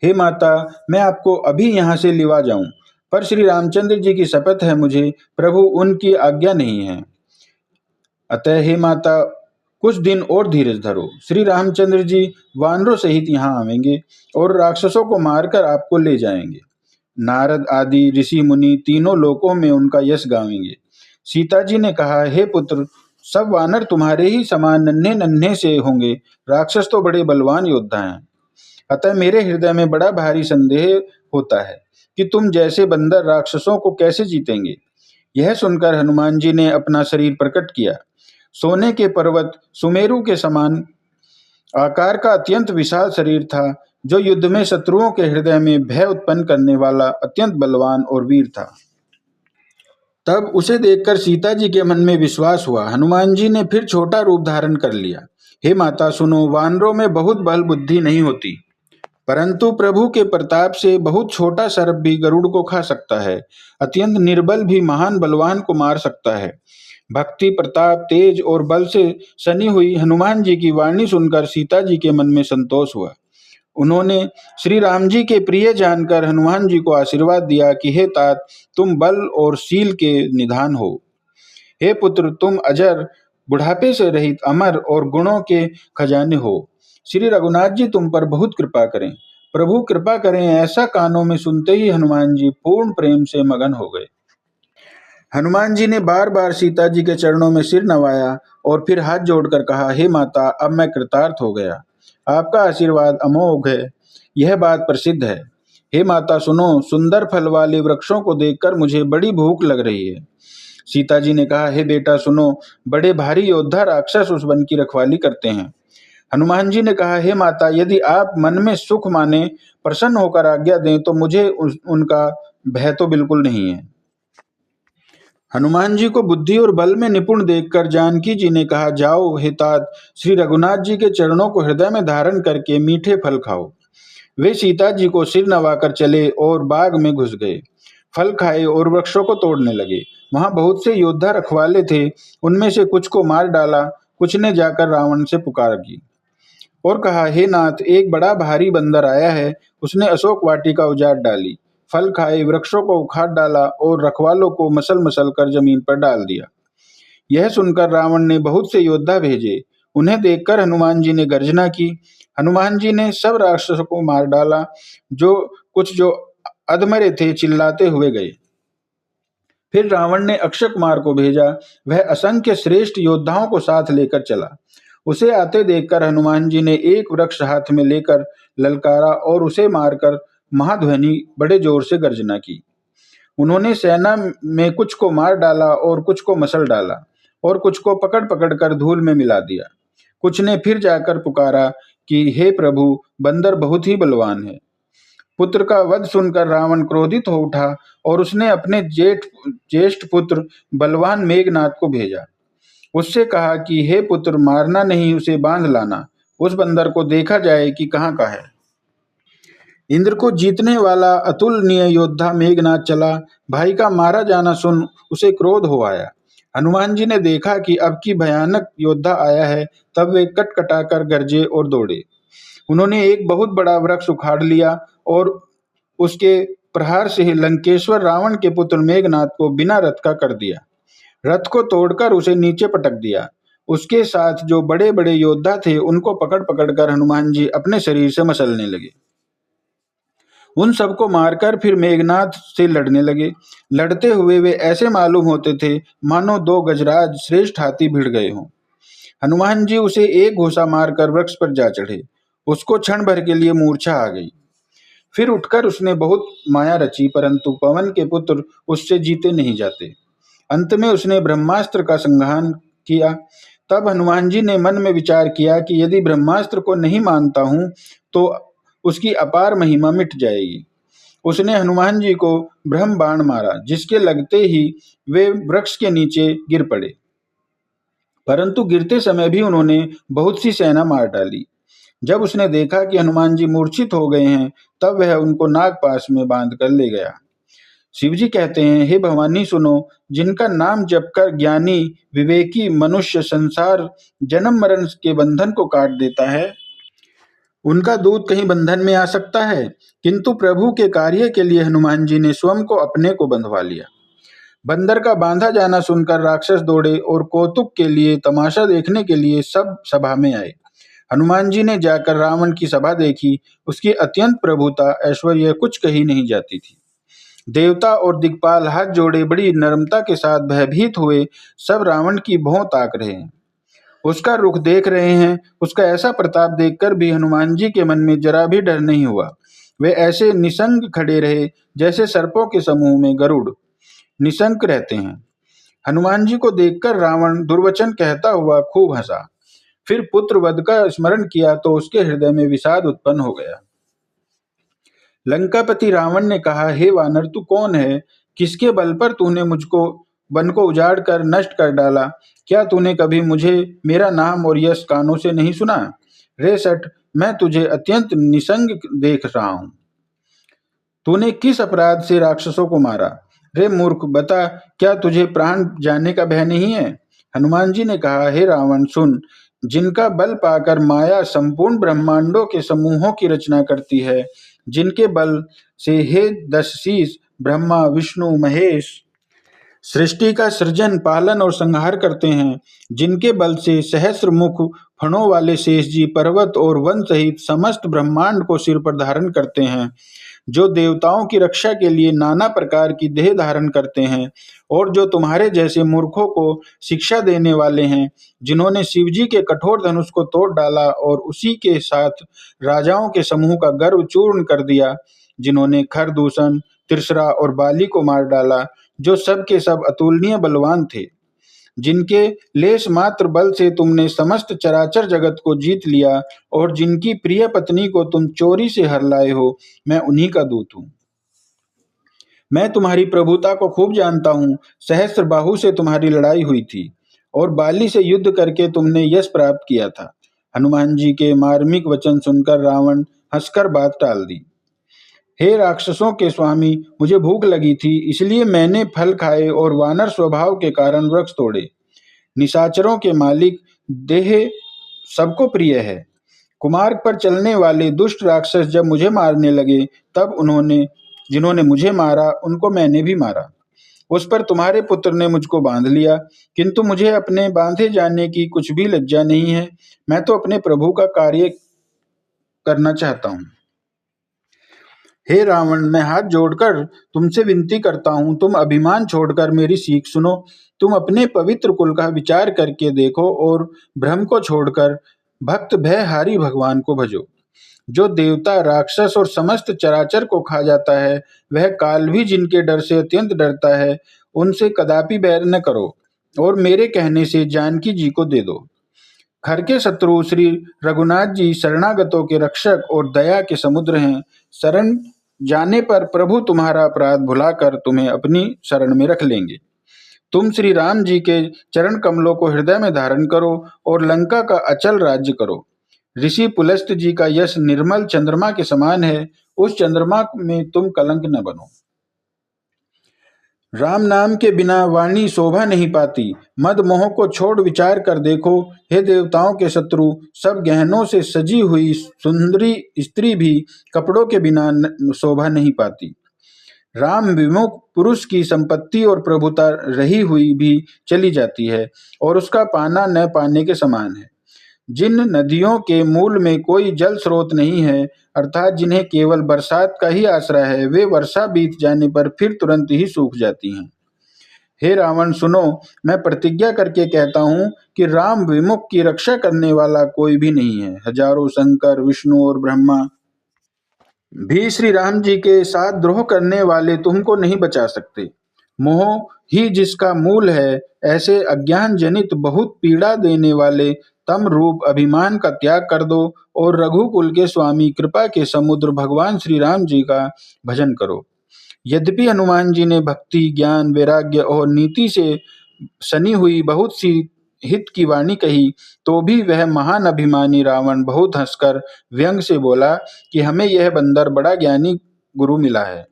हे माता, मैं आपको अभी यहाँ से लिवा जाऊं, पर श्री रामचंद्र जी की शपथ है मुझे, प्रभु उनकी आज्ञा नहीं है। अतः हे माता, कुछ दिन और धीरज धरो। श्री रामचंद्र जी वानरों सहित यहाँ आवेंगे और राक्षसों को मारकर आपको ले जाएंगे। नारद आदि ऋषि मुनि तीनों लोकों में उनका यश गावेंगे। सीता जी ने कहा, हे पुत्र, सब वानर तुम्हारे ही समान नन्हे नन्हे से होंगे, राक्षस तो बड़े बलवान योद्धा हैं। अतः मेरे हृदय में बड़ा भारी संदेह होता है कि तुम जैसे बंदर राक्षसों को कैसे जीतेंगे। यह सुनकर हनुमान जी ने अपना शरीर प्रकट किया। सोने के पर्वत सुमेरु के समान आकार का अत्यंत विशाल शरीर था, जो युद्ध में शत्रुओं के हृदय में भय उत्पन्न करने वाला अत्यंत बलवान और वीर था। तब उसे देखकर सीता जी के मन में विश्वास हुआ। हनुमान जी ने फिर छोटा रूप धारण कर लिया। हे माता सुनो, वानरों में बहुत बल बुद्धि नहीं होती, परंतु प्रभु के प्रताप से बहुत छोटा सर्प भी गरुड़ को खा सकता है। अत्यंत निर्बल भी महान बलवान को मार सकता है। भक्ति, प्रताप, तेज और बल से सनी हुई हनुमान जी की वाणी सुनकर सीता जी के मन में संतोष हुआ। उन्होंने श्री राम जी के प्रिय जानकर हनुमान जी को आशीर्वाद दिया कि हे तात, तुम बल और शील के निधान हो। हे पुत्र, तुम अजर, बुढ़ापे से रहित, अमर और गुणों के खजाने हो। श्री रघुनाथ जी तुम पर बहुत कृपा करें, प्रभु कृपा करें। ऐसा कानों में सुनते ही हनुमान जी पूर्ण प्रेम से मगन हो गए। हनुमान जी ने बार बार सीता जी के चरणों में सिर नवाया और फिर हाथ जोड़कर कहा, हे माता, अब मैं कृतार्थ हो गया। आपका आशीर्वाद अमोघ है, यह बात प्रसिद्ध है। हे माता सुनो, सुंदर फल वाले वृक्षों को देखकर मुझे बड़ी भूख लग रही है। सीता जी ने कहा, हे बेटा सुनो, बड़े भारी योद्धा राक्षस उस वन की रखवाली करते हैं। हनुमान जी ने कहा, हे माता, यदि आप मन में सुख माने प्रसन्न होकर आज्ञा दें तो मुझे उनका भय तो बिल्कुल नहीं है। हनुमान जी को बुद्धि और बल में निपुण देखकर जानकी जी ने कहा, जाओ हे तात, श्री रघुनाथ जी के चरणों को हृदय में धारण करके मीठे फल खाओ। वे सीता जी को सिर नवाकर चले और बाग में घुस गए। फल खाए और वृक्षों को तोड़ने लगे। वहां बहुत से योद्धा रखवाले थे, उनमें से कुछ को मार डाला, कुछ ने जाकर रावण से पुकार की और कहा, हे नाथ, एक बड़ा भारी बंदर आया है, उसने अशोक वाटिका उजाड़ डाली, फल खाए, वृक्षों को उखाड़ डाला और रखवालों को मसल मसल कर जमीन पर डाल दिया। यह सुनकर रावण ने बहुत से योद्धा भेजे। उन्हें देखकर हनुमान जी ने गर्जना की। हनुमान जी ने सब राक्षसों को मार डाला। जो अधमरे थे चिल्लाते हुए गए। फिर रावण ने अक्षय कुमार को भेजा। वह असंख्य श्रेष्ठ योद्धाओं को साथ लेकर चला। उसे आते देखकर हनुमान जी ने एक वृक्ष हाथ में लेकर ललकारा और उसे मारकर महाध्वनि बड़े जोर से गर्जना की। उन्होंने सेना में कुछ को मार डाला और कुछ को मसल डाला और कुछ को पकड़ पकड़ कर धूल में मिला दिया। कुछ ने फिर जाकर पुकारा कि हे प्रभु, बंदर बहुत ही बलवान है। पुत्र का वध सुनकर रावण क्रोधित हो उठा और उसने अपने ज्येष्ठ पुत्र बलवान मेघनाथ को भेजा। उससे कहा कि हे पुत्र, मारना नहीं, उसे बांध लाना। उस बंदर को देखा जाए कि कहाँ का है। इंद्र को जीतने वाला अतुलनीय योद्धा मेघनाथ चला। भाई का मारा जाना सुन उसे क्रोध हो आया। हनुमान जी ने देखा कि अब की भयानक योद्धा आया है, तब वे कटकटाकर गरजे और दौड़े। उन्होंने एक बहुत बड़ा वृक्ष उखाड़ लिया और उसके प्रहार से लंकेश्वर रावण के पुत्र मेघनाथ को बिना रथ का कर दिया। रथ को तोड़कर उसे नीचे पटक दिया। उसके साथ जो बड़े बड़े योद्धा थे उनको पकड़ पकड़ कर हनुमान जी अपने शरीर से मसलने लगे। उन सबको मारकर फिर मेघनाथ से लड़ने लगे। लड़ते हुए वे ऐसे मालूम होते थे मानो दो गजराज श्रेष्ठ हाथी भिड़ गए हों। हनुमान जी उसे एक घूंसा मारकर वृक्ष पर जा चढ़े। उसको क्षण भर के लिए मूर्छा आ गई। फिर उठकर उसने बहुत माया रची, परंतु पवन के पुत्र उससे जीते नहीं जाते। अंत में उसने ब्रह्मास्त्र का संहार किया। तब हनुमान जी ने मन में विचार किया कि यदि ब्रह्मास्त्र को नहीं मानता हूं तो उसकी अपार महिमा मिट जाएगी। उसने हनुमान जी को ब्रह्म बाण मारा, जिसके लगते ही वे वृक्ष के नीचे गिर पड़े। परंतु गिरते समय भी उन्होंने बहुत सी सेना मार डाली। जब उसने देखा कि हनुमान जी मूर्छित हो गए हैं, तब वह उनको नागपाश में बांध कर ले गया। शिवजी कहते हैं, हे भवानी सुनो, जिनका नाम जपकर ज्ञानी विवेकी मनुष्य संसार जन्म मरण के बंधन को काट देता है, उनका दूत कहीं बंधन में आ सकता है। किंतु प्रभु के कार्य के लिए हनुमान जी ने स्वयं को अपने को बंधवा लिया। बंदर का बांधा जाना सुनकर राक्षस दौड़े और कौतुक के लिए, तमाशा देखने के लिए सब सभा में आए। हनुमान जी ने जाकर रावण की सभा देखी। उसकी अत्यंत प्रभुता ऐश्वर्य कुछ कही नहीं जाती थी। देवता और दिक्पाल हाथ जोड़े बड़ी नम्रता के साथ भयभीत हुए सब रावण की भौं ताक रहे हैं, उसका रुख देख रहे हैं। उसका ऐसा प्रताप देखकर भी हनुमान जी के मन में जरा भी डर नहीं हुआ। वे ऐसे निसंग खड़े रहे जैसे सर्पों के समूह में गरुड़ निसंक रहते हैं। हनुमान जी को देखकर रावण दुर्वचन कहता हुआ खूब हंसा। फिर पुत्र वध का स्मरण किया तो उसके हृदय में विषाद उत्पन्न हो गया। लंकापति रावण ने कहा, हे वानर, तू कौन है? किसके बल पर तूने मुझको वन को उजाड़ कर नष्ट कर डाला? क्या तूने कभी मुझे मेरा नाम और यश कानों से नहीं सुना? रे सठ, मैं तुझे अत्यंत निसंग देख रहा हूं। तूने किस अपराध से राक्षसों को मारा? रे मूर्ख, बता, क्या तुझे प्राण जाने का भय नहीं है? हनुमान जी ने कहा, हे रावण सुन, जिनका बल पाकर माया संपूर्ण ब्रह्मांडों के समूहों की रचना करती है, जिनके बल से हे दशशीष ब्रह्मा विष्णु महेश सृष्टि का सृजन पालन और संहार करते हैं, जिनके बल से सहस्र मुख फणों वाले शेष जी पर्वत और वन सहित समस्त ब्रह्मांड को सिर पर धारण करते हैं, जो देवताओं की रक्षा के लिए नाना प्रकार की देह धारण करते हैं, और जो तुम्हारे जैसे मूर्खों को शिक्षा देने वाले हैं, जिन्होंने शिवजी के कठोर धनुष को तोड़ डाला और उसी के साथ राजाओं के समूह का गर्व चूर्ण कर दिया, जिन्होंने खरदूषण तिरसरा और बाली को मार डाला, जो सब के सब अतुलनीय बलवान थे, जिनके लेश मात्र बल से तुमने समस्त चराचर जगत को जीत लिया और जिनकी प्रिय पत्नी को तुम चोरी से हर लाए हो, मैं उन्हीं का दूत हूँ। मैं तुम्हारी प्रभुता को खूब जानता हूँ। सहस्त्र बाहु से तुम्हारी लड़ाई हुई थी और बाली से युद्ध करके तुमने यश प्राप्त किया था। हनुमान जी के मार्मिक वचन सुनकर रावण हंसकर बात टाल दी। हे राक्षसों के स्वामी, मुझे भूख लगी थी, इसलिए मैंने फल खाए और वानर स्वभाव के कारण वृक्ष तोड़े। निशाचरों के मालिक देह सबको प्रिय है। कुमार्ग पर चलने वाले दुष्ट राक्षस जब मुझे मारने लगे, तब जिन्होंने मुझे मारा उनको मैंने भी मारा। उस पर तुम्हारे पुत्र ने मुझको बांध लिया, किंतु मुझे अपने बांधे जाने की कुछ भी लज्जा नहीं है। मैं तो अपने प्रभु का कार्य करना चाहता हूँ। हे रावण, मैं हाथ जोड़कर तुमसे विनती करता हूँ, तुम अभिमान छोड़कर मेरी सीख सुनो। तुम अपने पवित्र कुल का विचार करके देखो और भ्रम को छोड़कर भक्त भयहारी भगवान को भजो। जो देवता राक्षस और समस्त चराचर को खा जाता है, वह काल भी जिनके डर से अत्यंत डरता है, उनसे कदापि बैर न करो और मेरे कहने से जानकी जी को दे दो। घर के शत्रु श्री रघुनाथ जी शरणागतों के रक्षक और दया के समुद्र हैं। शरण जाने पर प्रभु तुम्हारा अपराध भुलाकर तुम्हें अपनी शरण में रख लेंगे। तुम श्री राम जी के चरण कमलों को हृदय में धारण करो और लंका का अचल राज्य करो। ऋषि पुलस्त जी का यश निर्मल चंद्रमा के समान है, उस चंद्रमा में तुम कलंक न बनो। राम नाम के बिना वाणी शोभा नहीं पाती। मद मोह को छोड़ विचार कर देखो। हे देवताओं के शत्रु, सब गहनों से सजी हुई सुंदरी स्त्री भी कपड़ों के बिना शोभा नहीं पाती। राम विमुख पुरुष की संपत्ति और प्रभुता रही हुई भी चली जाती है और उसका पाना न पाने के समान है। जिन नदियों के मूल में कोई जल स्रोत नहीं है, अर्थात जिन्हें केवल बरसात का ही आश्रय है, वे वर्षा बीत जाने पर फिर तुरंत ही सूख जाती हैं। हे रावण, सुनो, मैं प्रतिज्ञा करके कहता हूँ कि राम विमुख की रक्षा करने वाला कोई भी नहीं है। हजारों शंकर, विष्णु और ब्रह्मा भी श्री राम जी के साथ द्रोह करने वाले तुमको नहीं बचा सकते। मोह ही जिसका मूल है, ऐसे अज्ञान जनित बहुत पीड़ा देने वाले तम रूप अभिमान का त्याग कर दो और रघुकुल के स्वामी, कृपा के समुद्र भगवान श्री राम जी का भजन करो। यद्यपि हनुमान जी ने भक्ति, ज्ञान, वैराग्य और नीति से सनी हुई बहुत सी हित की वाणी कही, तो भी वह महान अभिमानी रावण बहुत हंसकर व्यंग से बोला कि हमें यह बंदर बड़ा ज्ञानी गुरु मिला है।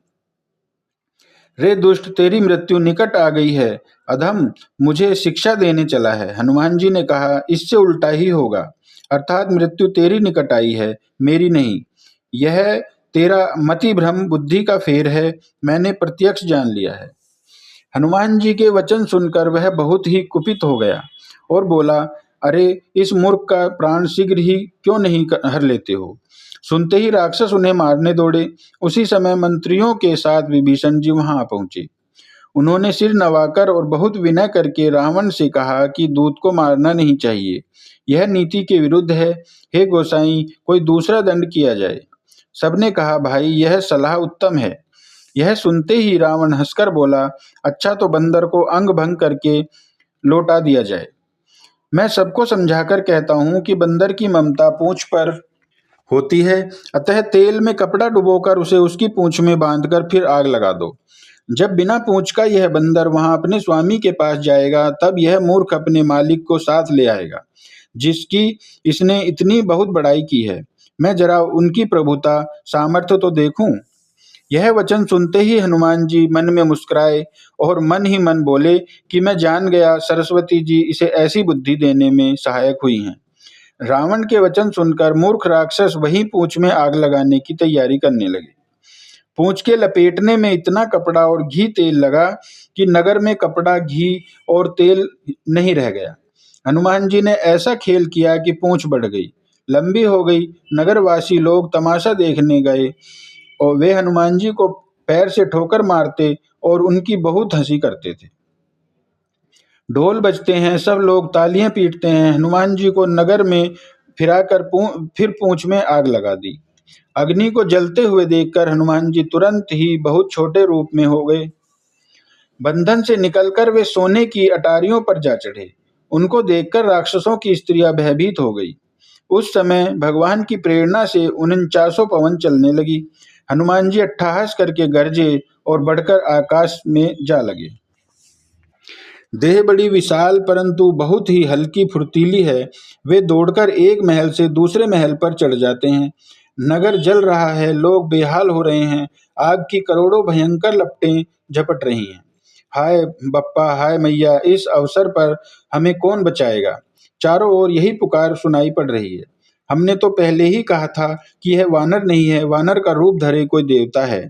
रे दुष्ट, तेरी मृत्यु निकट आ गई है। अधम मुझे शिक्षा देने चला है। हनुमान जी ने कहा, इससे उल्टा ही होगा, अर्थात मृत्यु तेरी निकट आई है, मेरी नहीं। यह तेरा मति भ्रम बुद्धि का फेर है, मैंने प्रत्यक्ष जान लिया है। हनुमान जी के वचन सुनकर वह बहुत ही कुपित हो गया और बोला, अरे, इस मूर्ख का प्राण शीघ्र ही क्यों नहीं हर लेते हो। सुनते ही राक्षस उन्हें मारने दौड़े। उसी समय मंत्रियों के साथ विभीषण जी वहां आ पहुंचे। उन्होंने सिर नवाकर और बहुत विनय करके रावण से कहा कि दूत को मारना नहीं चाहिए, यह नीति के विरुद्ध है। हे गोसाई, कोई दूसरा दंड किया जाए। सबने कहा, भाई, यह सलाह उत्तम है। यह सुनते ही रावण हंसकर बोला, अच्छा, तो बंदर को अंग भंग करके लौटा दिया जाए। मैं सबको समझाकर कहता हूँ कि बंदर की ममता पूंछ पर होती है, अतः तेल में कपड़ा डुबोकर उसे उसकी पूंछ में बांधकर फिर आग लगा दो। जब बिना पूंछ का यह बंदर वहां अपने स्वामी के पास जाएगा, तब यह मूर्ख अपने मालिक को साथ ले आएगा, जिसकी इसने इतनी बहुत बड़ाई की है। मैं जरा उनकी प्रभुता सामर्थ्य तो देखूं। यह वचन सुनते ही हनुमान जी मन में मुस्कुराए और मन ही मन बोले कि मैं जान गया, सरस्वती जी इसे ऐसी बुद्धि देने में सहायक हुई हैं। रावण के वचन सुनकर मूर्ख राक्षस वहीं पूंछ में आग लगाने की तैयारी करने लगे। पूंछ के लपेटने में इतना कपड़ा और घी तेल लगा कि नगर में कपड़ा, घी और तेल नहीं रह गया। हनुमान जी ने ऐसा खेल किया कि पूंछ बढ़ गई, लंबी हो गई। नगरवासी लोग तमाशा देखने गए और वे हनुमान जी को पैर से ठोकर मारते और उनकी बहुत हंसी करते थे। ढोल बजते हैं, सब लोग तालियां पीटते हैं। हनुमान जी को नगर में फिराकर फिर पूंछ में आग लगा दी। अग्नि को जलते हुए देखकर हनुमान जी तुरंत ही बहुत छोटे रूप में हो गए। बंधन से निकलकर वे सोने की अटारियों पर जा चढ़े। उनको देखकर राक्षसों की स्त्रियां भयभीत हो गई। उस समय भगवान की प्रेरणा से 49 पवन चलने लगी। हनुमान जी अट्टहास करके गरजे और बढ़कर आकाश में जा लगे। देह बड़ी विशाल परंतु बहुत ही हल्की फुर्तीली है। वे दौड़कर एक महल से दूसरे महल पर चढ़ जाते हैं। नगर जल रहा है, लोग बेहाल हो रहे हैं। आग की करोड़ों भयंकर लपटें झपट रही हैं। हाय बप्पा, हाय मैया, इस अवसर पर हमें कौन बचाएगा। चारों ओर यही पुकार सुनाई पड़ रही है। हमने तो पहले ही कहा था कि यह वानर नहीं है, वानर का रूप धरे कोई देवता है।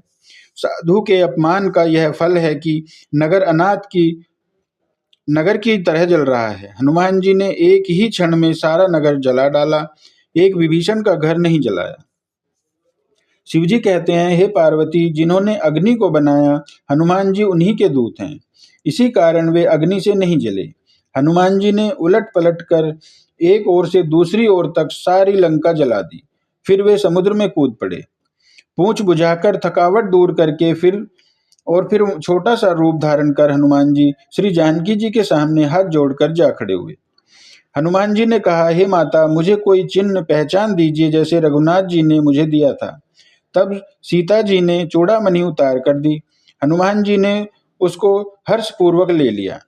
साधु के अपमान का यह फल है कि नगर अनाथ की नगर की तरह जल रहा है। हनुमान जी ने एक ही क्षण में सारा नगर जला डाला, एक विभीषण का घर नहीं जलाया। शिवजी कहते हैं, हे पार्वती, जिन्होंने अग्नि को बनाया, हनुमान जी उन्हीं के दूत हैं। इसी कारण वे अग्नि से नहीं जले। हनुमान जी ने उलट पलट कर एक ओर से दूसरी ओर तक सारी लंका जला दी। फिर वे समुद्र में कूद पड़े। पूंछ बुझाकर थकावट दूर करके फिर छोटा सा रूप धारण कर हनुमान जी श्री जानकी जी के सामने हाथ जोड़कर जा खड़े हुए। हनुमान जी ने कहा, हे माता, मुझे कोई चिन्ह पहचान दीजिए, जैसे रघुनाथ जी ने मुझे दिया था। तब सीता जी ने चूड़ामणि उतार कर दी। हनुमान जी ने उसको हर्षपूर्वक ले लिया।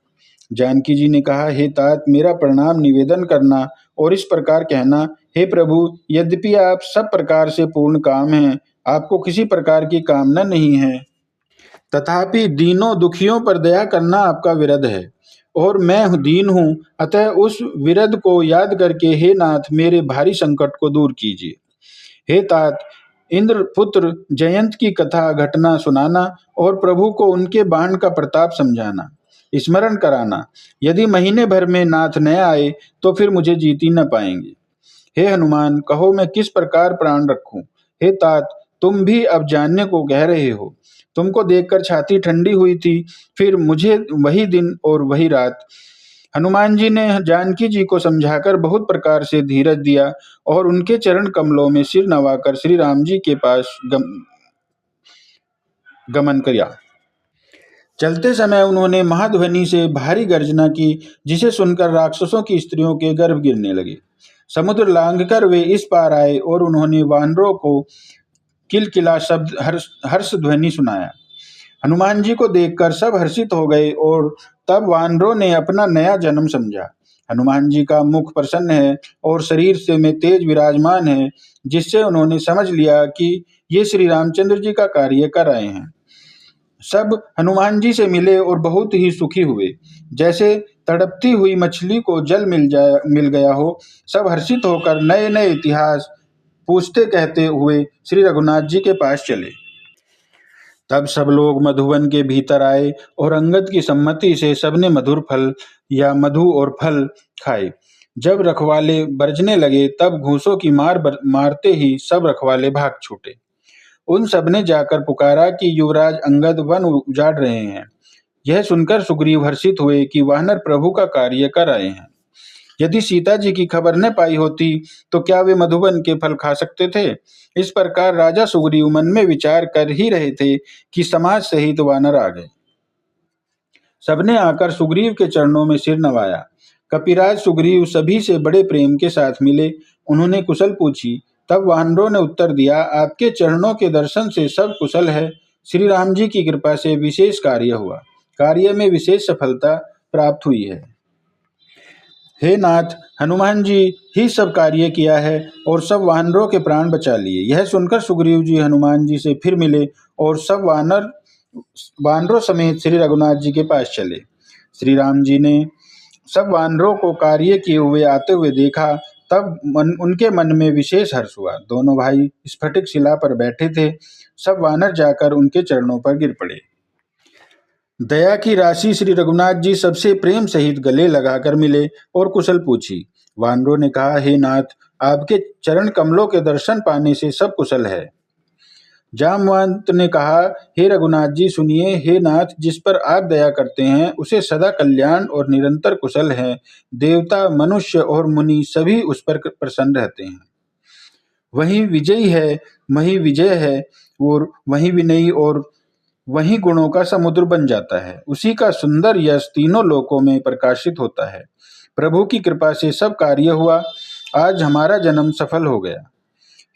जानकी जी ने कहा, हे तात, मेरा प्रणाम निवेदन करना और इस प्रकार कहना, हे प्रभु, यद्यपि आप सब प्रकार से पूर्ण काम हैं, आपको किसी प्रकार की कामना नहीं है, तथापि दीनों दुखियों पर दया करना आपका विरध है और मैं दीन हूँ, अतः उस विरध को याद करके हे नाथ, मेरे भारी संकट को दूर कीजिए। हे तात, इंद्रपुत्र जयंत की कथा घटना सुनाना और प्रभु को उनके बाण का प्रताप समझाना, स्मरण कराना। यदि महीने भर में नाथ न आए तो फिर मुझे जीत ही न पाएंगे। हे हनुमान, कहो मैं किस प्रकार प्राण रखूं। हे तात, तुम भी अब जानने को कह रहे हो। तुमको देखकर छाती ठंडी हुई थी। फिर मुझे वही दिन और वही रात। हनुमान जी ने जानकी जी को समझाकर बहुत प्रकार से धीरज दिया और उनके चरण कमलों में सिर नवाकर श्री राम जी के पास गमन किया। चलते समय उन्होंने महाध्वनि से भारी गर्जना की, जिसे सुनकर राक्षसों की स्त्रियों के गर्भ गिरने लगे। समुद्र लांघकर वे इस पार आए और उन्होंने वानरों को किलकिला शब्द हर्ष ध्वनि सुनाया। हनुमान जी को देखकर सब हर्षित हो गए और तब वानरों ने अपना नया जन्म समझा। हनुमान जी का मुख प्रसन्न है और शरीर से में तेज विराजमान है, जिससे उन्होंने समझ लिया कि ये श्री रामचंद्र जी का कार्य कर रहे हैं। सब हनुमान जी से मिले और बहुत ही सुखी हुए, जैसे तड़पती हुई मछली को जल मिल गया हो। सब हर्षित होकर नए नए इतिहास पूछते कहते हुए श्री रघुनाथ जी के पास चले। तब सब लोग मधुवन के भीतर आए और अंगद की सम्मति से सबने मधुर फल या मधु और फल खाए। जब रखवाले बरजने लगे तब घूसों की मारते ही सब रखवाले भाग छूटे। उन सबने जाकर पुकारा कि युवराज अंगद वन उजाड़ रहे हैं। यह सुनकर सुग्रीव हर्षित हुए कि वानर प्रभु का कार्य कर रहे हैं। यदि सीता जी की खबर न पाई होती तो क्या वे मधुबन के फल खा सकते थे। इस प्रकार राजा सुग्रीव मन में विचार कर ही रहे थे कि समाज सहित वानर आ गए। सबने आकर सुग्रीव के चरणों में सिर नवाया। कपिराज सुग्रीव सभी से बड़े प्रेम के साथ मिले। उन्होंने कुशल पूछी। तब वानरों ने उत्तर दिया, आपके चरणों के दर्शन से सब कुशल है। श्री राम जी की कृपा से विशेष कार्य हुआ, कार्य में विशेष सफलता प्राप्त हुई है। हे नाथ, हनुमान जी ही सब कार्य किया है और सब वानरों के प्राण बचा लिए। यह सुनकर सुग्रीव जी हनुमान जी से फिर मिले और सब वानरों समेत श्री रघुनाथ जी के पास चले। श्री राम जी ने सब वानरों को कार्य किए हुए आते हुए देखा। तब उनके मन में विशेष हर्ष हुआ। दोनों भाई स्फटिक शिला पर बैठे थे। सब वानर जाकर उनके चरणों पर गिर पड़े। दया की राशि श्री रघुनाथ जी सबसे प्रेम सहित गले लगाकर मिले और कुशल पूछी। वानरों ने कहा, हे नाथ, आपके चरण कमलों के दर्शन पाने से सब कुशल है। जामवंत ने कहा, हे रघुनाथ जी सुनिए। हे नाथ, जिस पर आप दया करते हैं उसे सदा कल्याण और निरंतर कुशल है। देवता, मनुष्य और मुनि सभी उस पर प्रसन्न रहते हैं। वही विजयी है, वही विजय है और वही विनयी और वही गुणों का समुद्र बन जाता है। उसी का सुंदर यश तीनों लोकों में प्रकाशित होता है। प्रभु की कृपा से सब कार्य हुआ। आज हमारा जन्म सफल हो गया।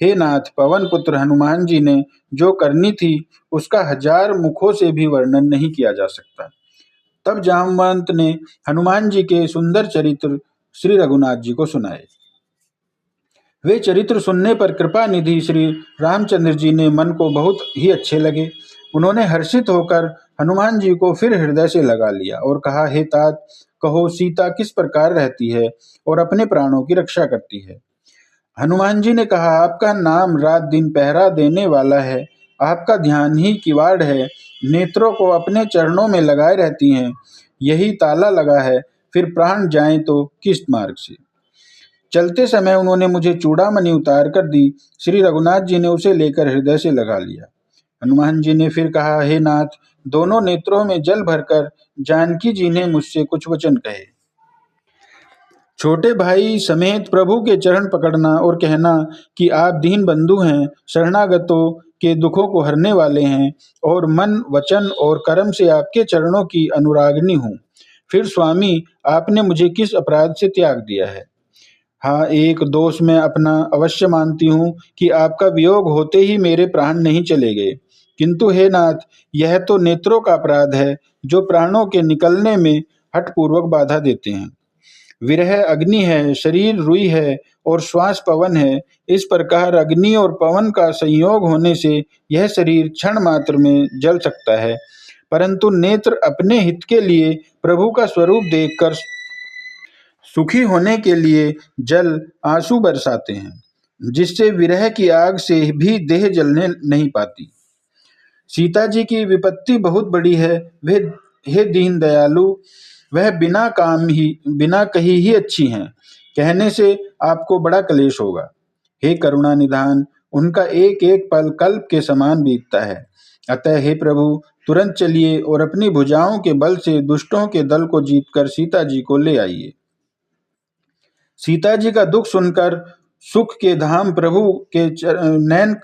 हे नाथ, पवन पुत्र हनुमान जी ने जो करनी थी उसका 1000 मुखों से भी वर्णन नहीं किया जा सकता। तब जामवंत ने हनुमान जी के सुंदर चरित्र श्री रघुनाथ जी को सुनाए। वे चरित्र सुनने पर कृपा निधि श्री रामचंद्र जी ने मन को बहुत ही अच्छे लगे। उन्होंने हर्षित होकर हनुमान जी को फिर हृदय से लगा लिया और कहा, हे तात, कहो सीता किस प्रकार रहती है और अपने प्राणों की रक्षा करती है। हनुमान जी ने कहा, आपका नाम रात दिन पहरा देने वाला है। आपका ध्यान ही किवाड़ है। नेत्रों को अपने चरणों में लगाए रहती हैं। यही ताला लगा है। फिर प्राण जाएं तो किस मार्ग से। चलते समय उन्होंने मुझे चूड़ामणि उतार कर दी। श्री रघुनाथ जी ने उसे लेकर हृदय से लगा लिया। हनुमान जी ने फिर कहा, हे नाथ, दोनों नेत्रों में जल भरकर जानकी जी ने मुझसे कुछ वचन कहे। छोटे भाई समेत प्रभु के चरण पकड़ना और कहना कि आप दीन बंधु हैं, शरणागतों के दुखों को हरने वाले हैं और मन, वचन और कर्म से आपके चरणों की अनुरागिनी हूँ। फिर स्वामी, आपने मुझे किस अपराध से त्याग दिया है। हाँ, एक दोष मैं अपना अवश्य मानती हूँ कि आपका वियोग होते ही मेरे प्राण नहीं चले गए। किंतु हे नाथ, यह तो नेत्रों का अपराध है जो प्राणों के निकलने में हठपूर्वक बाधा देते हैं। विरह अग्नि है, शरीर रुई है और श्वास पवन है। इस प्रकार अग्नि और पवन का संयोग होने से यह शरीर क्षण मात्र में जल सकता है, परंतु नेत्र अपने हित के लिए प्रभु का स्वरूप देखकर सुखी होने के लिए जल आंसू बरसाते हैं। जिससे विरह की आग से भी देह जलने नहीं पाती। सीता जी की विपत्ति बहुत बड़ी है। वे हे दीन दयालु, वह बिना कही ही अच्छी हैं। कहने से आपको बड़ा क्लेश होगा। हे करुणा निधान, उनका एक एक पल कल्प के समान बीतता है। अतः हे प्रभु, तुरंत चलिए और अपनी भुजाओं के बल से दुष्टों के दल को जीतकर सीता जी को ले आइए। सीता जी का दुख सुनकर सुख के धाम प्रभु के नैन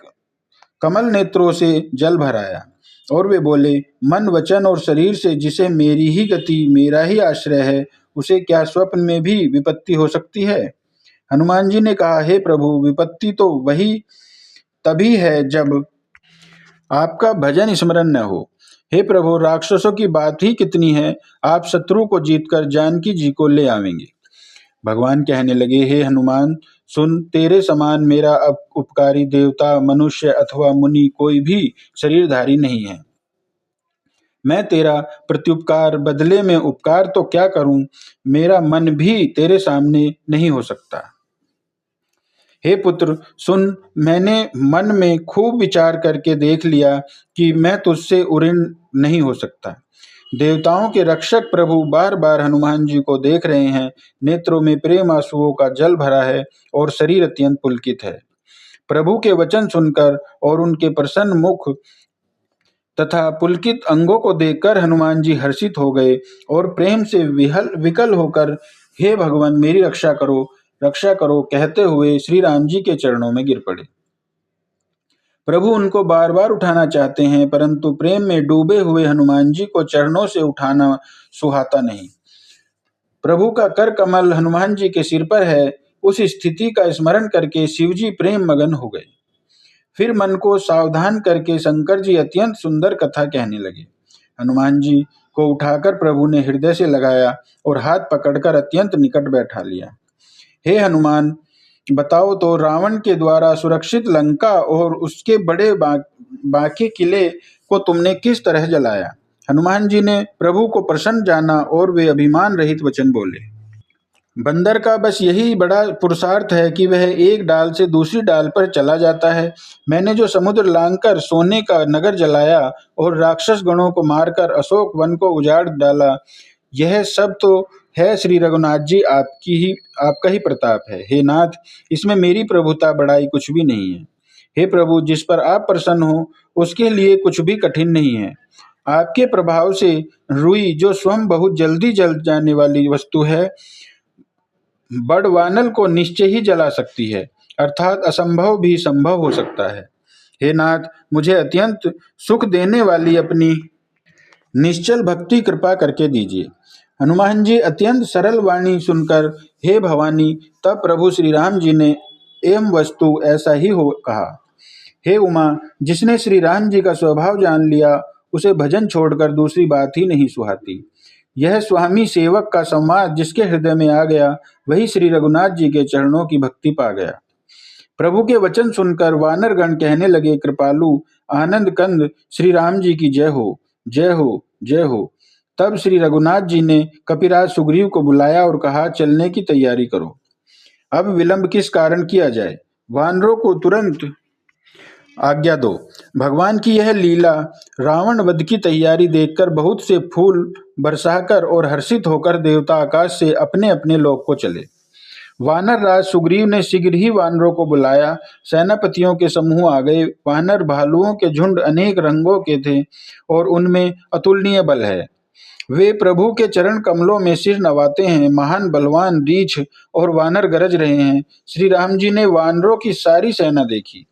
कमल नेत्रों से जल भर आया और वे बोले, मन वचन और शरीर से जिसे मेरी ही गति, मेरा ही आश्रय है, उसे क्या स्वप्न में भी विपत्ति हो सकती है। हनुमान जी ने कहा, हे प्रभु, विपत्ति तो वही तभी है जब आपका भजन स्मरण न हो। हे प्रभु, राक्षसों की बात ही कितनी है, आप शत्रु को जीतकर जानकी जी को ले आवेंगे। भगवान कहने लगे, हे हनुमान, सुन, तेरे समान मेरा उपकारी देवता, मनुष्य अथवा मुनि कोई भी शरीरधारी नहीं है। मैं तेरा प्रत्युपकार बदले में उपकार तो क्या करूं, मेरा मन भी तेरे सामने नहीं हो सकता। हे पुत्र, सुन, मैंने मन में खूब विचार करके देख लिया कि मैं तुझसे उऋण नहीं हो सकता। देवताओं के रक्षक प्रभु बार बार हनुमान जी को देख रहे हैं। नेत्रों में प्रेम आंसुओं का जल भरा है और शरीर अत्यंत पुलकित है। प्रभु के वचन सुनकर और उनके प्रसन्न मुख तथा पुलकित अंगों को देखकर हनुमान जी हर्षित हो गए और प्रेम से विकल होकर, हे भगवान, मेरी रक्षा करो कहते हुए श्री राम जी के चरणों में गिर पड़े। प्रभु उनको बार बार उठाना चाहते हैं, परंतु प्रेम में डूबे हुए हनुमान जी को चरणों से उठाना सुहाता नहीं। प्रभु का कर कमल हनुमान जी के सिर पर है। उस स्थिति का स्मरण करके शिव जी प्रेम मगन हो गए। फिर मन को सावधान करके शंकर जी अत्यंत सुंदर कथा कहने लगे। हनुमान जी को उठाकर प्रभु ने हृदय से लगाया और हाथ पकड़कर अत्यंत निकट बैठा लिया। हे हनुमान, बताओ तो, रावण के द्वारा सुरक्षित लंका और उसके बड़े बाकी किले को तुमने किस तरह जलाया। हनुमान जी ने प्रभु को प्रसन्न जाना और वे अभिमान रहित वचन बोले। बंदर का बस यही बड़ा पुरुषार्थ है कि वह एक डाल से दूसरी डाल पर चला जाता है। मैंने जो समुद्र लांघकर सोने का नगर जलाया और राक्षस गणों को मारकर अशोक वन को उजाड़ डाला, यह सब तो है श्री रघुनाथ जी आपका ही प्रताप है। हे नाथ, इसमें मेरी प्रभुता बड़ाई कुछ भी नहीं है। हे प्रभु, जिस पर आप प्रसन्न हो उसके लिए कुछ भी कठिन नहीं है। आपके प्रभाव से रुई, जो स्वयं बहुत जल्दी जल जाने वाली वस्तु है, बड़वानल को निश्चय ही जला सकती है, अर्थात असंभव भी संभव हो सकता है। हे नाथ, मुझे अत्यंत सुख देने वाली अपनी निश्चल भक्ति कृपा करके दीजिए। हनुमान जी अत्यंत सरल वाणी सुनकर, हे भवानी, तब प्रभु श्री राम जी ने एवं वस्तु ऐसा ही हो कहा। हे उमा, जिसने श्री राम जी का स्वभाव जान लिया, उसे भजन छोड़कर दूसरी बात ही नहीं सुहाती। यह स्वामी सेवक का संवाद जिसके हृदय में आ गया, वही श्री रघुनाथ जी के चरणों की भक्ति पा गया। प्रभु के वचन सुनकर वानरगण कहने लगे, कृपालु आनंद कंद श्री राम जी की जय हो, जय हो, जय हो। तब श्री रघुनाथ जी ने कपिराज सुग्रीव को बुलाया और कहा, चलने की तैयारी करो। अब विलंब किस कारण किया जाए, वानरों को तुरंत आज्ञा दो। भगवान की यह लीला रावण वध की तैयारी देखकर बहुत से फूल बरसाकर और हर्षित होकर देवता आकाश से अपने अपने लोक को चले। वानर राज सुग्रीव ने शीघ्र ही वानरों को बुलाया। सेनापतियों के समूह आ गए। वानर भालुओं के झुंड अनेक रंगों के थे और उनमें अतुलनीय बल है। वे प्रभु के चरण कमलों में सिर नवाते हैं। महान बलवान रीछ और वानर गरज रहे हैं। श्री राम जी ने वानरों की सारी सेना देखी,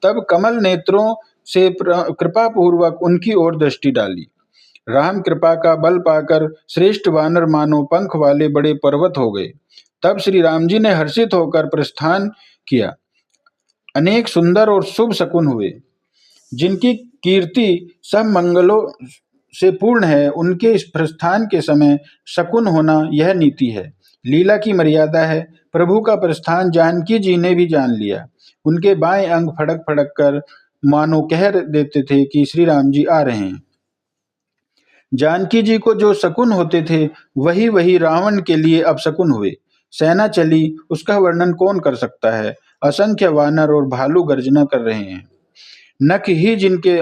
तब कमल नेत्रों से कृपा पूर्वक उनकी ओर दृष्टि डाली। राम कृपा का बल पाकर श्रेष्ठ वानर मानो पंख वाले बड़े पर्वत हो गए। तब श्री राम जी ने हर्षित होकर प्रस्थान किया। अनेक सुंदर और शुभ शकुन हुए, जिनकी कीर्ति सब मंगलों से पूर्ण है। उनके इस प्रस्थान के समय शकुन होना यह नीति है, लीला की मर्यादा है। प्रभु का प्रस्थान जानकी जी ने भी जान लिया। उनके बाएं अंग फड़क फड़क कर मानो कह देते थे कि श्री राम जी आ रहे हैं। जानकी जी को जो शकुन होते थे, वही वही रावण के लिए अब शकुन हुए। सेना चली, उसका वर्णन कौन कर सकता है। असंख्य वानर और भालू गर्जना कर रहे हैं। नख ही जिनके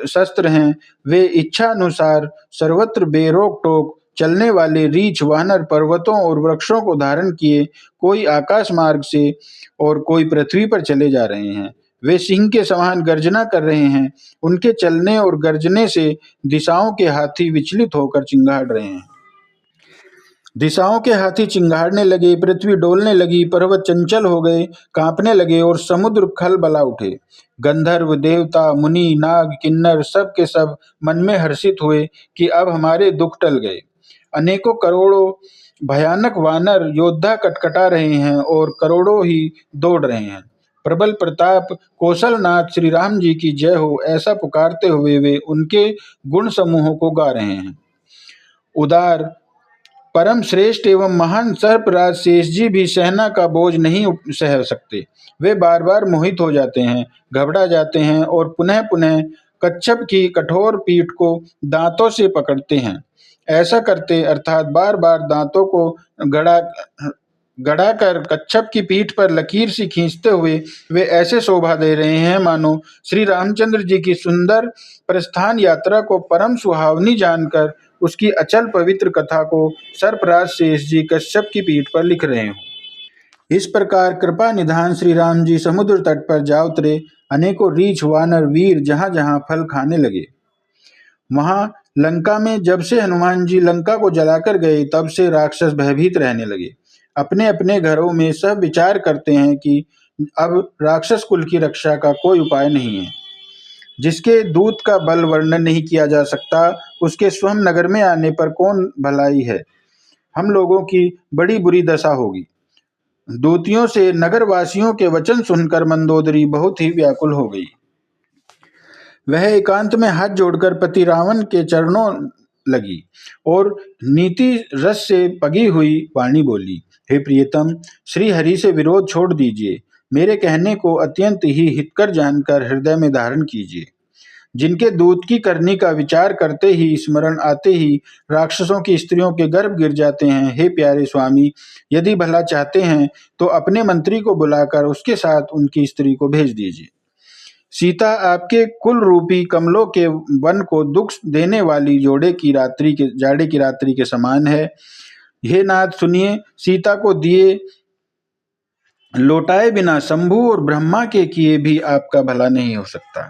शस्त्र हैं, वे इच्छानुसार सर्वत्र बेरोक टोक चलने वाले रीछ वानर पर्वतों और वृक्षों को धारण किए कोई आकाश मार्ग से और कोई पृथ्वी पर चले जा रहे हैं। वे सिंह के समान गर्जना कर रहे हैं। उनके चलने और गर्जने से दिशाओं के हाथी विचलित होकर चिंगाड़ रहे हैं। दिशाओं के हाथी चिंगाड़ने लगे, पृथ्वी डोलने लगी, पर्वत चंचल हो गए, कांपने लगे और समुद्र खलबला उठे। गंधर्व, देवता, मुनि, नाग, किन्नर सब के सब मन में हर्षित हुए कि अब हमारे दुख टल गए। अनेकों करोड़ों भयानक वानर योद्धा कटकटा रहे हैं और करोड़ों ही दौड़ रहे हैं। प्रबल प्रताप कौशलनाथ श्री राम जी की जय हो, ऐसा पुकारते हुए वे उनके गुण समूहों को गा रहे हैं। उदार, परम श्रेष्ठ एवं महान सर्पराज शेष जी भी सेना का बोझ नहीं सह सकते। वे बार बार मोहित हो जाते हैं, घबरा जाते हैं और पुनः पुनः कच्छप की कठोर पीठ को दांतों से पकड़ते हैं। ऐसा करते अर्थात बार बार दांतों को गड़ा गड़ाकर कच्छप की पीठ पर लकीर सी खींचते हुए वे ऐसे शोभा दे रहे हैं मानो श्री रामचंद्र जी की सुंदर प्रस्थान यात्रा को परम सुहावनी जानकर उसकी अचल पवित्र कथा को सर्पराज शेष जी कश्यप की पीठ पर लिख रहे हों। इस प्रकार कृपा निधान श्री राम जी समुद्र तट पर जा उतरे। अनेकों रीछ वानर वीर जहां जहां फल खाने लगे। वहां लंका में जब से हनुमान जी लंका को जलाकर गए तब से राक्षस भयभीत रहने लगे। अपने अपने घरों में सब विचार करते हैं कि अब राक्षस कुल की रक्षा का कोई उपाय नहीं है। जिसके दूत का बल वर्णन नहीं किया जा सकता, उसके स्वयं नगर में आने पर कौन भलाई है। हम लोगों की बड़ी बुरी दशा होगी। दूतियों से नगरवासियों के वचन सुनकर मंदोदरी बहुत ही व्याकुल हो गई। वह एकांत में हाथ जोड़कर पति रावण के चरणों लगी और नीति रस से पगी हुई वाणी बोली, हे प्रियतम, श्री हरि से विरोध छोड़ दीजिए। मेरे कहने को अत्यंत ही हितकर जानकर हृदय में धारण कीजिए। जिनके दूत की करनी का विचार करते ही स्मरण आते ही राक्षसों की स्त्रियों के गर्भ गिर जाते हैं। हे प्यारे स्वामी, यदि भला चाहते हैं तो अपने मंत्री को बुलाकर उसके साथ उनकी स्त्री को भेज दीजिए। सीता आपके कुल रूपी कमलों के वन को दुख देने वाली जाड़े की रात्रि के समान है। हे नाथ सुनिए, सीता को दिए लौटाए बिना शंभु और ब्रह्मा के किए भी आपका भला नहीं हो सकता।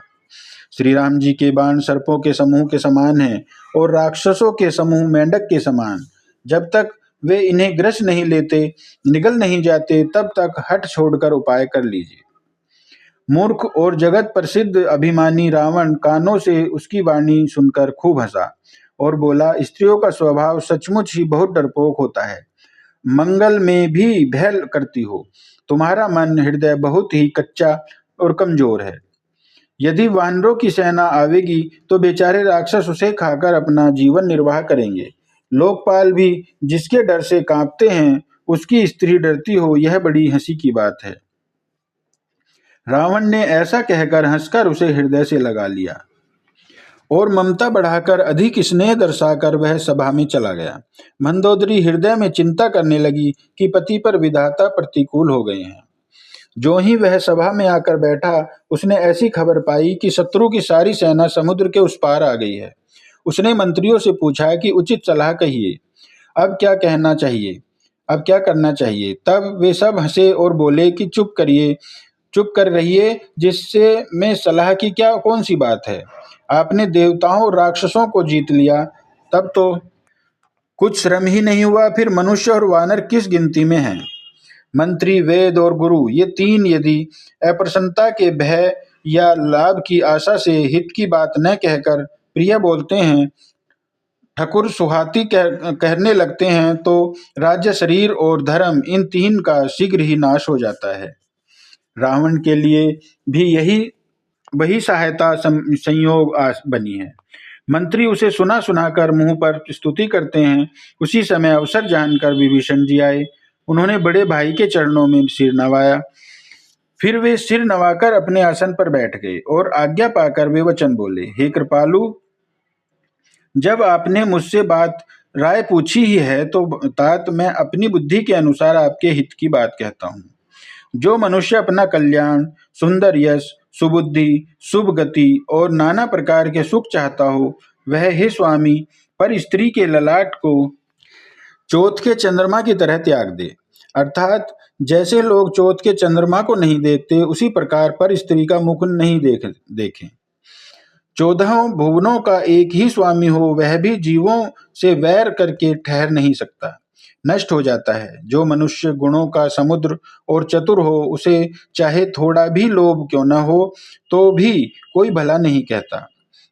श्री राम जी के बाण सर्पों के समूह के समान हैं और राक्षसों के समूह मेंढक के समान। जब तक वे इन्हें ग्रस नहीं लेते, निगल नहीं जाते, तब तक हट छोड़कर उपाय कर लीजिए। मूर्ख और जगत प्रसिद्ध अभिमानी रावण कानों से उसकी वाणी सुनकर खूब हंसा और बोला, स्त्रियों का स्वभाव सचमुच ही बहुत डरपोक होता है। मंगल में भी भय करती हो। तुम्हारा मन हृदय बहुत ही कच्चा और कमजोर है। यदि वानरों की सेना आवेगी तो बेचारे राक्षस उसे खाकर अपना जीवन निर्वाह करेंगे। लोकपाल भी जिसके डर से कांपते हैं, उसकी स्त्री डरती हो, यह बड़ी हंसी की बात है। रावण ने ऐसा कहकर हंसकर उसे हृदय से लगा लिया और ममता बढ़ाकर अधिक स्नेह दर्शाकर वह सभा में चला गया। मंदोदरी हृदय में चिंता करने लगी कि पति पर विधाता प्रतिकूल हो गए हैं। जो ही वह सभा में आकर बैठा, उसने ऐसी खबर पाई कि शत्रु की सारी सेना समुद्र के उस पार आ गई है। उसने मंत्रियों से पूछा कि उचित सलाह कहिए, अब क्या कहना चाहिए, अब क्या करना चाहिए। तब वे सब हंसे और बोले कि चुप कर रहिए, जिससे में सलाह की क्या कौन सी बात है। आपने देवताओं और राक्षसों को जीत लिया, तब तो कुछ श्रम ही नहीं हुआ, फिर मनुष्य और वानर किस गिनती में हैं। मंत्री, वेद और गुरु, ये तीन यदि अप्रसन्नता के भय या लाभ की आशा से हित की बात न कहकर प्रिय बोलते हैं, ठकुर सुहाती कहने लगते हैं, तो राज्य, शरीर और धर्म, इन तीन का शीघ्र ही नाश हो जाता है। रावण के लिए भी वही सहायता संयोग बनी है। मंत्री उसे सुना सुनाकर मुंह पर स्तुति करते हैं। उसी समय अवसर जानकर विभीषण जी आए। उन्होंने बड़े भाई के चरणों में सिर नवाया। फिर वे सिर नवाकर अपने आसन पर बैठ गए और आज्ञा पाकर वे वचन बोले, हे कृपालु, जब आपने मुझसे बात राय पूछी ही है तो तात मैं अपनी बुद्धि के अनुसार आपके हित की बात कहता हूँ। जो मनुष्य अपना कल्याण, सुंदर यश, सुबुद्धि, शुभ गति और नाना प्रकार के सुख चाहता हो, वह हे स्वामी पर स्त्री के ललाट को चौथ के चंद्रमा की तरह त्याग दे। अर्थात जैसे लोग चौथ के चंद्रमा को नहीं देखते, उसी प्रकार पर स्त्री का मुख नहीं देखें। 14 भुवनों का एक ही स्वामी हो, वह भी जीवों से वैर करके ठहर नहीं सकता, नष्ट हो जाता है। जो मनुष्य गुणों का समुद्र और चतुर हो, उसे चाहे थोड़ा भी लोभ क्यों न हो, तो भी कोई भला नहीं कहता।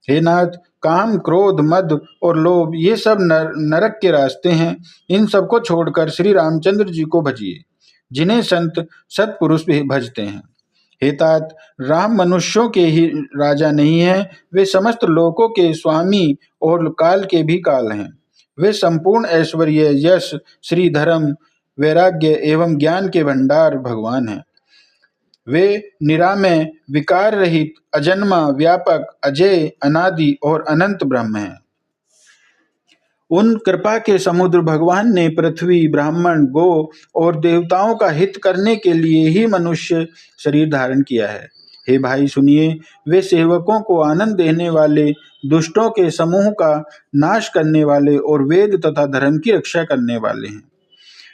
हे नाथ, काम, क्रोध, मद और लोभ ये सब नरक के रास्ते हैं। इन सबको छोड़कर श्री रामचंद्र जी को भजिए, जिन्हें संत सत्पुरुष भी भजते हैं। हे तात, राम मनुष्यों के ही राजा नहीं है, वे समस्त लोकों के स्वामी और काल के भी काल हैं। वे संपूर्ण ऐश्वर्य, यश, श्री धर्म, वैराग्य एवं ज्ञान के भंडार भगवान हैं। वे निरामय, विकार रहित, अजन्मा, व्यापक, अजय, अनादि और अनंत ब्रह्म हैं। उन कृपा के समुद्र भगवान ने पृथ्वी, ब्राह्मण, गो और देवताओं का हित करने के लिए ही मनुष्य शरीर धारण किया है। हे भाई सुनिए, वे सेवकों को आनंद देने वाले, दुष्टों के समूह का नाश करने वाले और वेद तथा धर्म की रक्षा करने वाले हैं।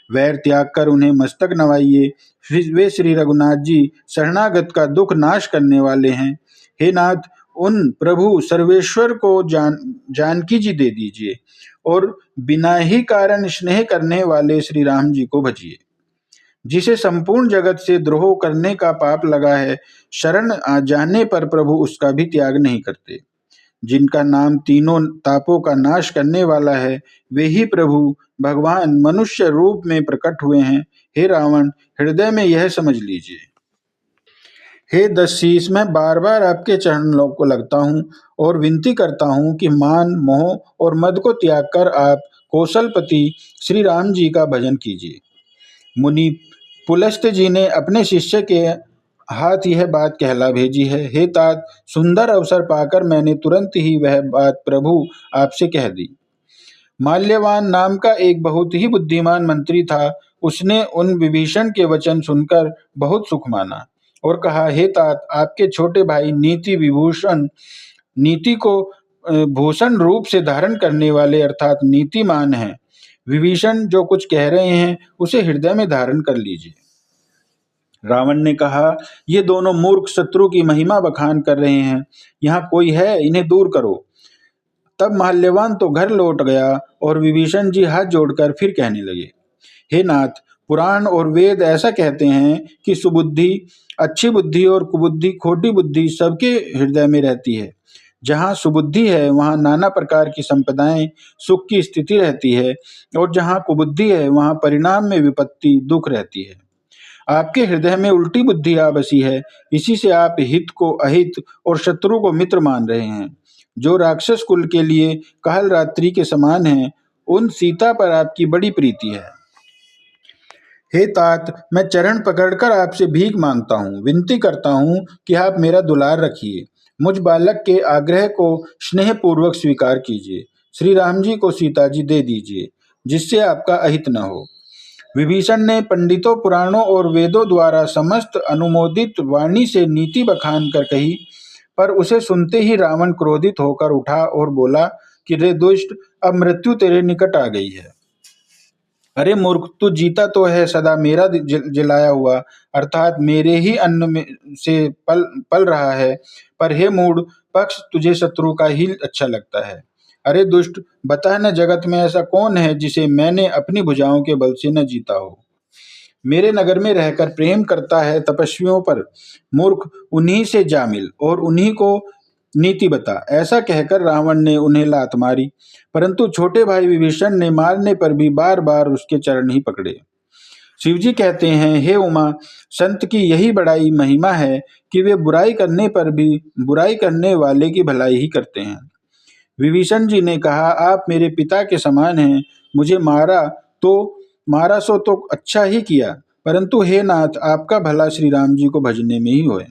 वैर त्याग कर उन्हें मस्तक नवाइए। वे श्री रघुनाथ जी शरणागत का दुख नाश करने वाले हैं। हे नाथ, उन प्रभु सर्वेश्वर को जानकी जी दे दीजिए और बिना ही कारण स्नेह करने वाले श्री राम जी को भजिए। जिसे संपूर्ण जगत से द्रोह करने का पाप लगा है, शरण आ जाने पर प्रभु उसका भी त्याग नहीं करते। जिनका नाम तीनों तापों का नाश करने वाला है, वे ही प्रभु भगवान मनुष्य रूप में प्रकट हुए हैं। हे रावण, हृदय में यह समझ लीजिए। हे दशीष, मैं बार बार आपके चरणों को लगता हूँ और विनती करता हूँ कि मान, मोह और मद को त्याग कर आप कौशलपति श्री राम जी का भजन कीजिए। मुनि पुलस्त जी ने अपने शिष्य के हाथ यह बात कहला भेजी है। हे तात, सुंदर अवसर पाकर मैंने तुरंत ही वह बात प्रभु आपसे कह दी। माल्यवान नाम का एक बहुत ही बुद्धिमान मंत्री था। उसने उन विभीषण के वचन सुनकर बहुत सुख माना और कहा, हे तात, आपके छोटे भाई नीति को भूषण रूप से धारण करने वाले अर्थात नीतिमान हैं। विभीषण जो कुछ कह रहे हैं, उसे हृदय में धारण कर लीजिए। रावण ने कहा, ये दोनों मूर्ख शत्रु की महिमा बखान कर रहे हैं। यहाँ कोई है, इन्हें दूर करो। तब माल्यवान तो घर लौट गया और विभीषण जी हाथ जोड़कर फिर कहने लगे, हे नाथ, पुराण और वेद ऐसा कहते हैं कि सुबुद्धि, अच्छी बुद्धि और कुबुद्धि, खोटी बुद्धि सबके हृदय में रहती है। जहाँ सुबुद्धि है, वहाँ नाना प्रकार की संपदाएं, सुख की स्थिति रहती है, और जहाँ कुबुद्धि है, वहाँ परिणाम में विपत्ति, दुख रहती है। आपके हृदय में उल्टी बुद्धि आ बसी है। इसी से आप हित को अहित और शत्रु को मित्र मान रहे हैं। जो राक्षस कुल के लिए काल रात्रि के समान हैं, उन सीता पर आपकी बड़ी प्रीति है। हे तात, मैं चरण पकड़कर आपसे भीख मांगता हूँ, विनती करता हूँ कि आप मेरा दुलार रखिए। मुझ बालक के आग्रह को स्नेह पूर्वक स्वीकार कीजिए। श्री राम जी को सीता जी दे दीजिए, जिससे आपका अहित न हो। विभीषण ने पंडितों, पुराणों और वेदों द्वारा समस्त अनुमोदित वाणी से नीति बखान कर कही, पर उसे सुनते ही रावण क्रोधित होकर उठा और बोला कि रे दुष्ट, अब मृत्यु तेरे निकट आ गई है। अरे मूर्ख, तू जीता तो है सदा मेरा जलाया हुआ, अर्थात मेरे ही अन्न में से पल पल रहा है, पर हे मूढ़ पक्ष, तुझे शत्रु का ही अच्छा लगता है। अरे दुष्ट, बता न, जगत में ऐसा कौन है जिसे मैंने अपनी भुजाओं के बल से न जीता हो। मेरे नगर में रहकर प्रेम करता है तपस्वियों पर। मूर्ख, उन्हीं से जा मिल और उन्हीं को नीति बता। ऐसा कहकर रावण ने उन्हें लात मारी, परंतु छोटे भाई विभीषण ने मारने पर भी बार बार उसके चरण ही पकड़े। शिवजी कहते हैं, हे उमा, संत की यही बड़ाई महिमा है कि वे बुराई करने पर भी बुराई करने वाले की भलाई ही करते हैं। विभीषण जी ने कहा, आप मेरे पिता के समान हैं, मुझे मारा सो तो अच्छा ही किया, परंतु हे नाथ, आपका भला श्री राम जी को भजने में ही होए।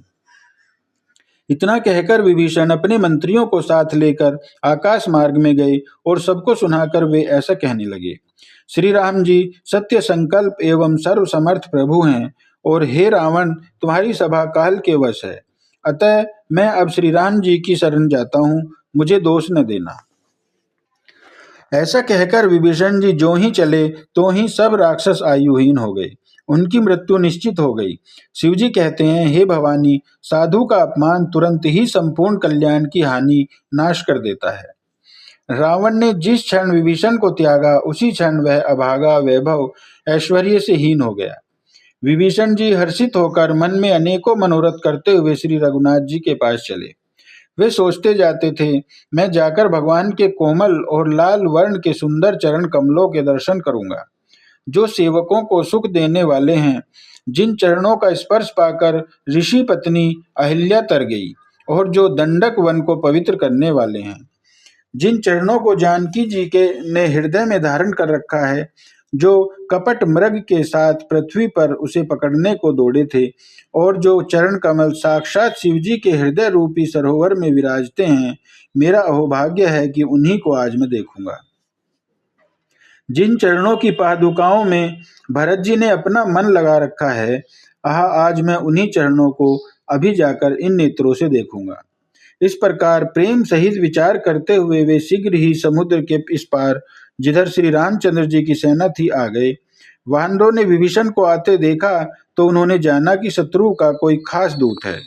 इतना कहकर विभीषण अपने मंत्रियों को साथ लेकर आकाश मार्ग में गए और सबको सुनाकर वे ऐसा कहने लगे, श्री राम जी सत्य संकल्प एवं सर्व समर्थ प्रभु हैं। और हे रावण, तुम्हारी सभा काल के वश है। अतः मैं अब श्री राम जी की शरण जाता हूँ, मुझे दोष न देना। ऐसा कहकर विभीषण जी जो ही चले तो ही सब राक्षस आयुहीन हो गए, उनकी मृत्यु निश्चित हो गई। शिवजी कहते हैं, हे भवानी, साधु का अपमान तुरंत ही संपूर्ण कल्याण की हानि नाश कर देता है। रावण ने जिस क्षण विभीषण को त्यागा उसी क्षण वह अभागा, वैभव, ऐश्वर्य से हीन हो गया। विभीषण जी हर्षित होकर मन में अनेकों मनोरथ करते हुए श्री रघुनाथ जी के पास चले। वे सोचते जाते थे, मैं जाकर भगवान के कोमल और लाल वर्ण के सुंदर चरण कमलों के दर्शन करूंगा, जो सेवकों को सुख देने वाले हैं, जिन चरणों का स्पर्श पाकर ऋषि पत्नी अहिल्या तर गई और जो दंडक वन को पवित्र करने वाले हैं, जिन चरणों को जानकी जी के ने हृदय में धारण कर रखा है, जो कपट मृग के साथ पृथ्वी पर उसे पकड़ने को दौड़े थे, और जो चरण कमल साक्षात शिव जी के हृदय रूपी सरोवर में विराजते हैं, मेरा अहोभाग्य है कि उन्हीं को आज मैं देखूंगा। जिन चरणों की पादुकाओं में भरत जी ने अपना मन लगा रखा है, आज मैं उन्हीं चरणों को अभी जाकर इन नेत्रों से देखूंगा। इस प्रकार प्रेम सहित विचार करते हुए वे शीघ्र ही समुद्र के इस पार, जिधर श्री रामचंद्र जी की सेना थी, आ गए। वानरों ने विभीषण को आते देखा तो उन्होंने जाना कि शत्रु का कोई खास दूत है।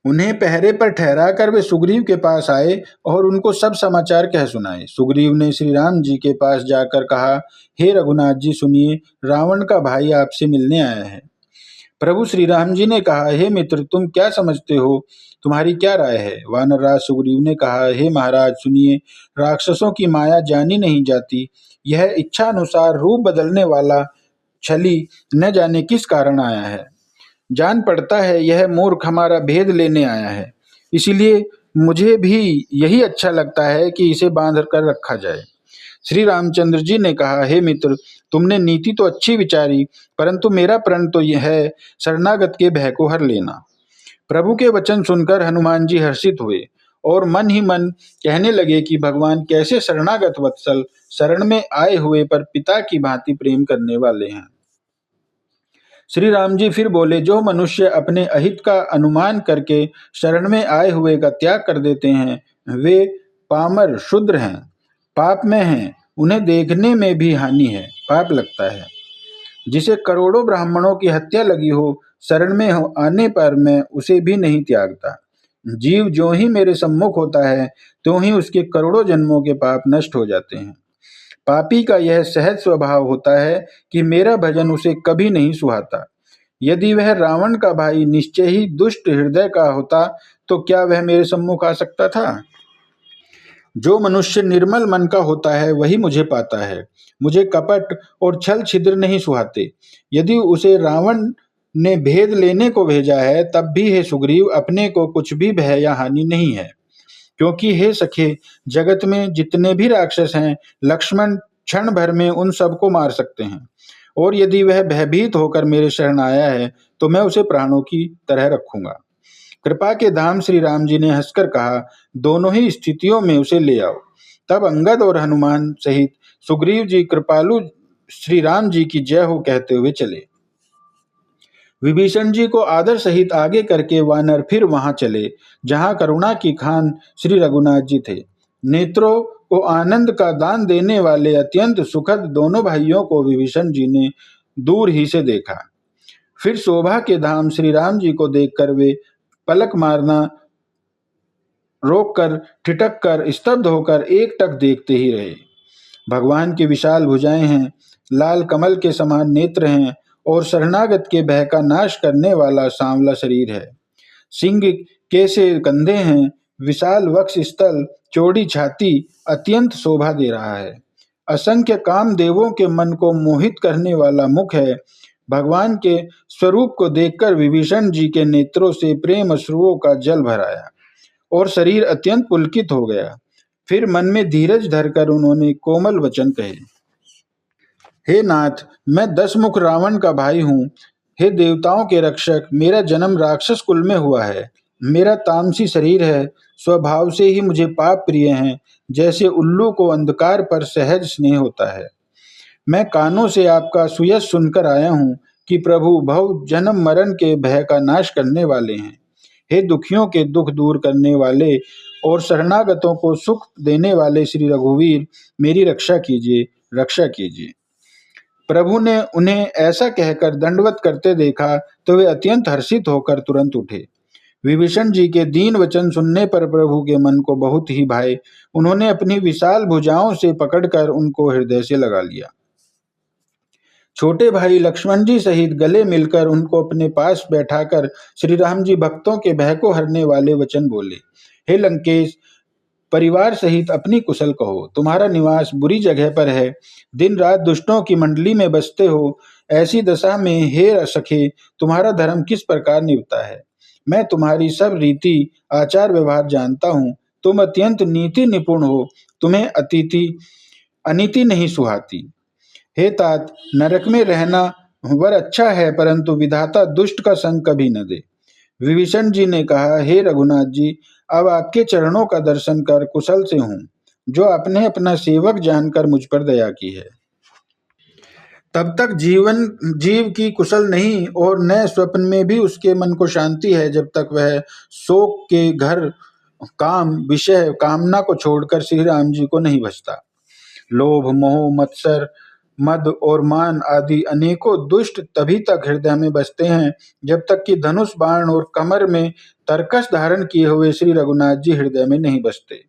उन्हें पहरे पर ठहराकर वे सुग्रीव के पास आए और उनको सब समाचार कह सुनाए। सुग्रीव ने श्री राम जी के पास जाकर कहा, हे रघुनाथ जी सुनिए, रावण का भाई आपसे मिलने आया है। प्रभु श्री राम जी ने कहा, हे मित्र, तुम क्या समझते हो, तुम्हारी क्या राय है। वानरराज सुग्रीव ने कहा, हे महाराज सुनिए, राक्षसों की माया जानी नहीं जाती। यह इच्छा अनुसार रूप बदलने वाला छली न जाने किस कारण आया है। जान पड़ता है यह मूर्ख हमारा भेद लेने आया है, इसीलिए मुझे भी यही अच्छा लगता है कि इसे बांध कर रखा जाए। श्री रामचंद्र जी ने कहा, हे मित्र, तुमने नीति तो अच्छी विचारी, परंतु मेरा प्रण तो यह है, शरणागत के भय को हर लेना। प्रभु के वचन सुनकर हनुमान जी हर्षित हुए और मन ही मन कहने लगे कि भगवान कैसे शरणागत वत्सल, शरण में आए हुए पर पिता की भांति प्रेम करने वाले हैं। श्री राम जी फिर बोले, जो मनुष्य अपने अहित का अनुमान करके शरण में आए हुए का त्याग कर देते हैं, वे पामर शूद्र हैं, पाप में हैं, उन्हें देखने में भी हानि है, पाप लगता है। जिसे करोड़ों ब्राह्मणों की हत्या लगी हो, शरण में आने पर मैं उसे भी नहीं त्यागता। जीव जो ही मेरे सम्मुख होता है, त्यों ही उसके करोड़ों जन्मों के पाप नष्ट हो जाते हैं। पापी का यह सहज स्वभाव होता है कि मेरा भजन उसे कभी नहीं सुहाता। यदि वह रावण का भाई निश्चय ही दुष्ट हृदय का होता तो क्या वह मेरे सम्मुख आ सकता था। जो मनुष्य निर्मल मन का होता है वही मुझे पाता है। मुझे कपट और छल छिद्र नहीं सुहाते। यदि उसे रावण ने भेद लेने को भेजा है, तब भी हे सुग्रीव, अपने को कुछ भी भय या हानि नहीं है। क्योंकि हे सखे, जगत में जितने भी राक्षस हैं, लक्ष्मण क्षण भर में उन सबको मार सकते हैं, और यदि वह भयभीत होकर मेरे शरण आया है तो मैं उसे प्राणों की तरह रखूंगा। कृपा के धाम श्री राम जी ने हंसकर कहा, दोनों ही स्थितियों में उसे ले आओ। तब अंगद और हनुमान सहित सुग्रीव जी कृपालु श्री राम जी की जय हो कहते हुए चले। विभीषण जी को आदर सहित आगे करके वानर फिर वहां चले जहां करुणा की खान श्री रघुनाथ जी थे। नेत्रों को आनंद का दान देने वाले अत्यंत सुखद दोनों भाइयों को विभीषण जी ने दूर ही से देखा। फिर शोभा के धाम श्री राम जी को देखकर वे पलक मारना रोककर, ठिठक कर, स्तब्ध होकर एकटक देखते ही रहे। भगवान की विशाल भुजाएं हैं, लाल कमल के समान नेत्र हैं और शरणागत के भय का नाश करने वाला सांवला शरीर है। सिंह के से कंधे हैं, विशाल वक्ष स्थल, चौड़ी छाती अत्यंत शोभा दे रहा है। असंख्य काम देवों के मन को मोहित करने वाला मुख है। भगवान के स्वरूप को देखकर विभीषण जी के नेत्रों से प्रेम अश्रुओं का जल भर आया और शरीर अत्यंत पुलकित हो गया। फिर मन में धीरज धरकर उन्होंने कोमल वचन कहे, हे नाथ, मैं 10 मुख रावण का भाई हूँ। हे देवताओं के रक्षक, मेरा जन्म राक्षस कुल में हुआ है। मेरा तामसी शरीर है, स्वभाव से ही मुझे पाप प्रिय हैं, जैसे उल्लू को अंधकार पर सहज स्नेह होता है। मैं कानों से आपका सुयश सुनकर आया हूँ, कि प्रभु भव जन्म मरण के भय का नाश करने वाले हैं। हे दुखियों के दुख दूर करने वाले और शरणागतों को सुख देने वाले श्री रघुवीर, मेरी रक्षा कीजिए, रक्षा कीजिए। प्रभु ने उन्हें ऐसा कहकर दंडवत करते देखा तो वे अत्यंत हर्षित होकर तुरंत उठे। विभीषण जी के दीन वचन सुनने पर प्रभु के मन को बहुत ही भाए। उन्होंने अपनी विशाल भुजाओं से पकड़कर उनको हृदय से लगा लिया। छोटे भाई लक्ष्मण जी सहित गले मिलकर उनको अपने पास बैठाकर श्री राम जी भक्तों के भय को हरने वाले वचन बोले। हे लंकेश, परिवार सहित अपनी कुशल कहो। तुम्हारा निवास बुरी जगह पर है, दिन रात दुष्टों की मंडली में बसते हो। ऐसी दशा में हे सखे, तुम्हारा धर्म किस प्रकार निभता है? मैं तुम्हारी सब रीति आचार व्यवहार जानता हूँ। तुम अत्यंत नीति निपुण हो, तुम्हें अतिथि अनीति नहीं सुहाती। हे तात, नरक में रहना वर अच्छा है, परंतु विधाता दुष्ट का संग कभी न दे। विभीषण जी ने कहा, हे रघुनाथ जी, अब आपके चरणों का दर्शन कर कुशल से हूँ, जो आपने अपना सेवक जानकर मुझ पर दया की है। तब तक जीव की कुशल नहीं और न स्वप्न में भी उसके मन को शांति है, जब तक वह शोक के घर काम विषय कामना को छोड़कर श्री राम जी को नहीं भजता। लोभ मोह मत्सर मद और मान आदि अनेकों दुष्ट तभी तक हृदय में बसते हैं जब तक कि धनुष बाण और कमर में तरकस धारण किए हुए श्री रघुनाथ जी हृदय में नहीं बसते।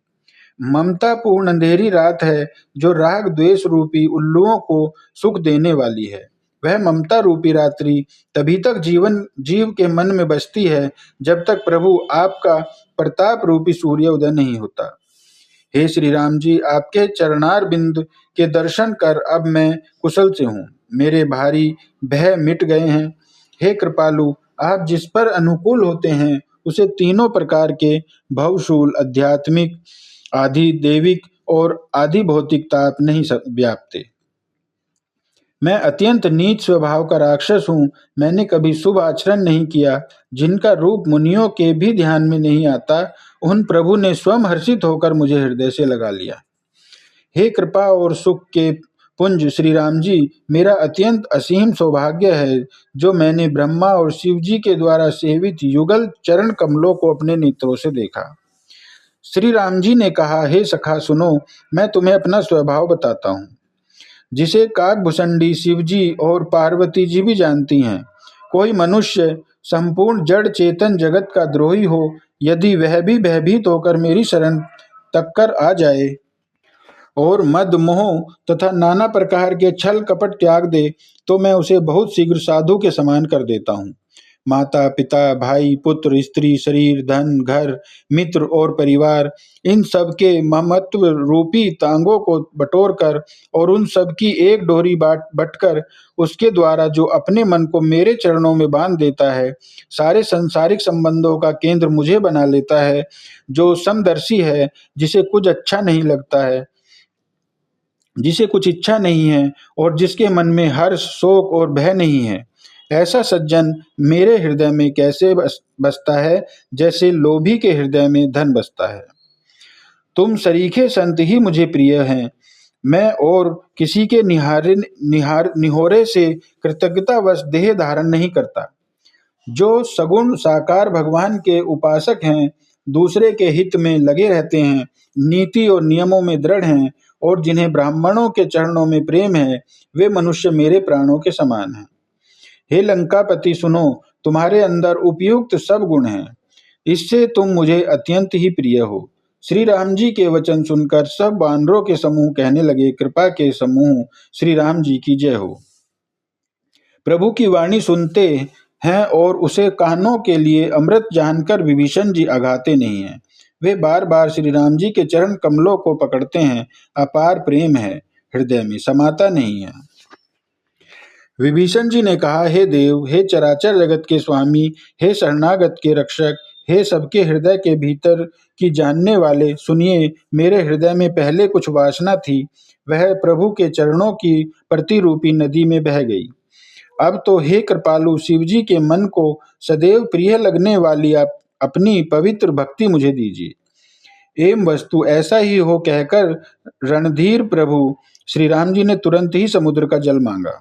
ममता पूर्ण अंधेरी रात है जो राग द्वेष रूपी उल्लुओं को सुख देने वाली है। वह ममता रूपी रात्रि तभी तक जीव के मन में बसती है जब तक प्रभु आपका प्रताप रूपी सूर्य उदय नहीं होता। हे श्री राम जी, आपके चरणार बिंद के दर्शन कर अब मैं कुशल से हूँ। मेरे भारी भय मिट गए हैं। हे कृपालु, आप जिस पर अनुकूल होते हैं उसे तीनों प्रकार के भवशूल आध्यात्मिक आदि देविक और आदि भौतिक ताप नहीं व्यापते। मैं अत्यंत नीच स्वभाव का राक्षस हूँ। मैंने कभी शुभ आचरण नहीं किया। जिनका रूप मुनियों के भी ध्यान में नहीं आता, उन प्रभु ने स्वयं हर्षित होकर मुझे हृदय से लगा लिया। हे कृपा और सुख के पुंज श्री राम जी, मेरा अत्यंत असीम सौभाग्य है जो मैंने ब्रह्मा और शिव जी के द्वारा सेवित युगल चरण कमलों को अपने नेत्रों से देखा। श्री राम जी ने कहा, हे सखा सुनो, मैं तुम्हें अपना स्वभाव बताता हूँ, जिसे काकभूषणी शिव जी और पार्वती जी भी जानती हैं। कोई मनुष्य संपूर्ण जड़ चेतन जगत का द्रोही हो, यदि वह भी भयभीत होकर मेरी शरण तक कर आ जाए और मद मोह तथा नाना प्रकार के छल कपट त्याग दे, तो मैं उसे बहुत शीघ्र साधु के समान कर देता हूँ। माता पिता भाई पुत्र स्त्री शरीर धन घर मित्र और परिवार, इन सब के ममत्व रूपी तांगों को बटोर कर और उन सब की एक डोरी बटकर उसके द्वारा जो अपने मन को मेरे चरणों में बांध देता है, सारे संसारिक संबंधों का केंद्र मुझे बना लेता है, जो समदर्शी है, जिसे कुछ अच्छा नहीं लगता है, जिसे कुछ इच्छा नहीं है और जिसके मन में हर्ष शोक और भय नहीं है, ऐसा सज्जन मेरे हृदय में कैसे बसता है, जैसे लोभी के हृदय में धन बसता है। तुम सरीखे संत ही मुझे प्रिय हैं। मैं और किसी के निहोरे से कृतज्ञतावश देह धारण नहीं करता। जो सगुण साकार भगवान के उपासक हैं, दूसरे के हित में लगे रहते हैं, नीति और नियमों में दृढ़ हैं और जिन्हें ब्राह्मणों के चरणों में प्रेम है, वे मनुष्य मेरे प्राणों के समान हैं। हे लंकापति सुनो, तुम्हारे अंदर उपयुक्त सब गुण हैं, इससे तुम मुझे अत्यंत ही प्रिय हो। श्री राम जी के वचन सुनकर सब वानरों के समूह कहने लगे, कृपा के समूह श्री राम जी की जय हो। प्रभु की वाणी सुनते हैं और उसे कानों के लिए अमृत जानकर विभीषण जी अघाते नहीं हैं। वे बार बार श्री राम जी के चरण कमलों को पकड़ते हैं। अपार प्रेम है, हृदय में समाता नहीं है। विभीषण जी ने कहा, हे देव, हे चराचर जगत के स्वामी, हे शरणागत के रक्षक, हे सबके हृदय के भीतर की जानने वाले, सुनिए, मेरे हृदय में पहले कुछ वासना थी, वह प्रभु के चरणों की प्रतिरूपी नदी में बह गई। अब तो हे कृपालु शिव जी के मन को सदैव प्रिय लगने वाली आप अपनी पवित्र भक्ति मुझे दीजिए। एम वस्तु ऐसा ही हो कहकर रणधीर प्रभु श्री राम जी ने तुरंत ही समुद्र का जल मांगा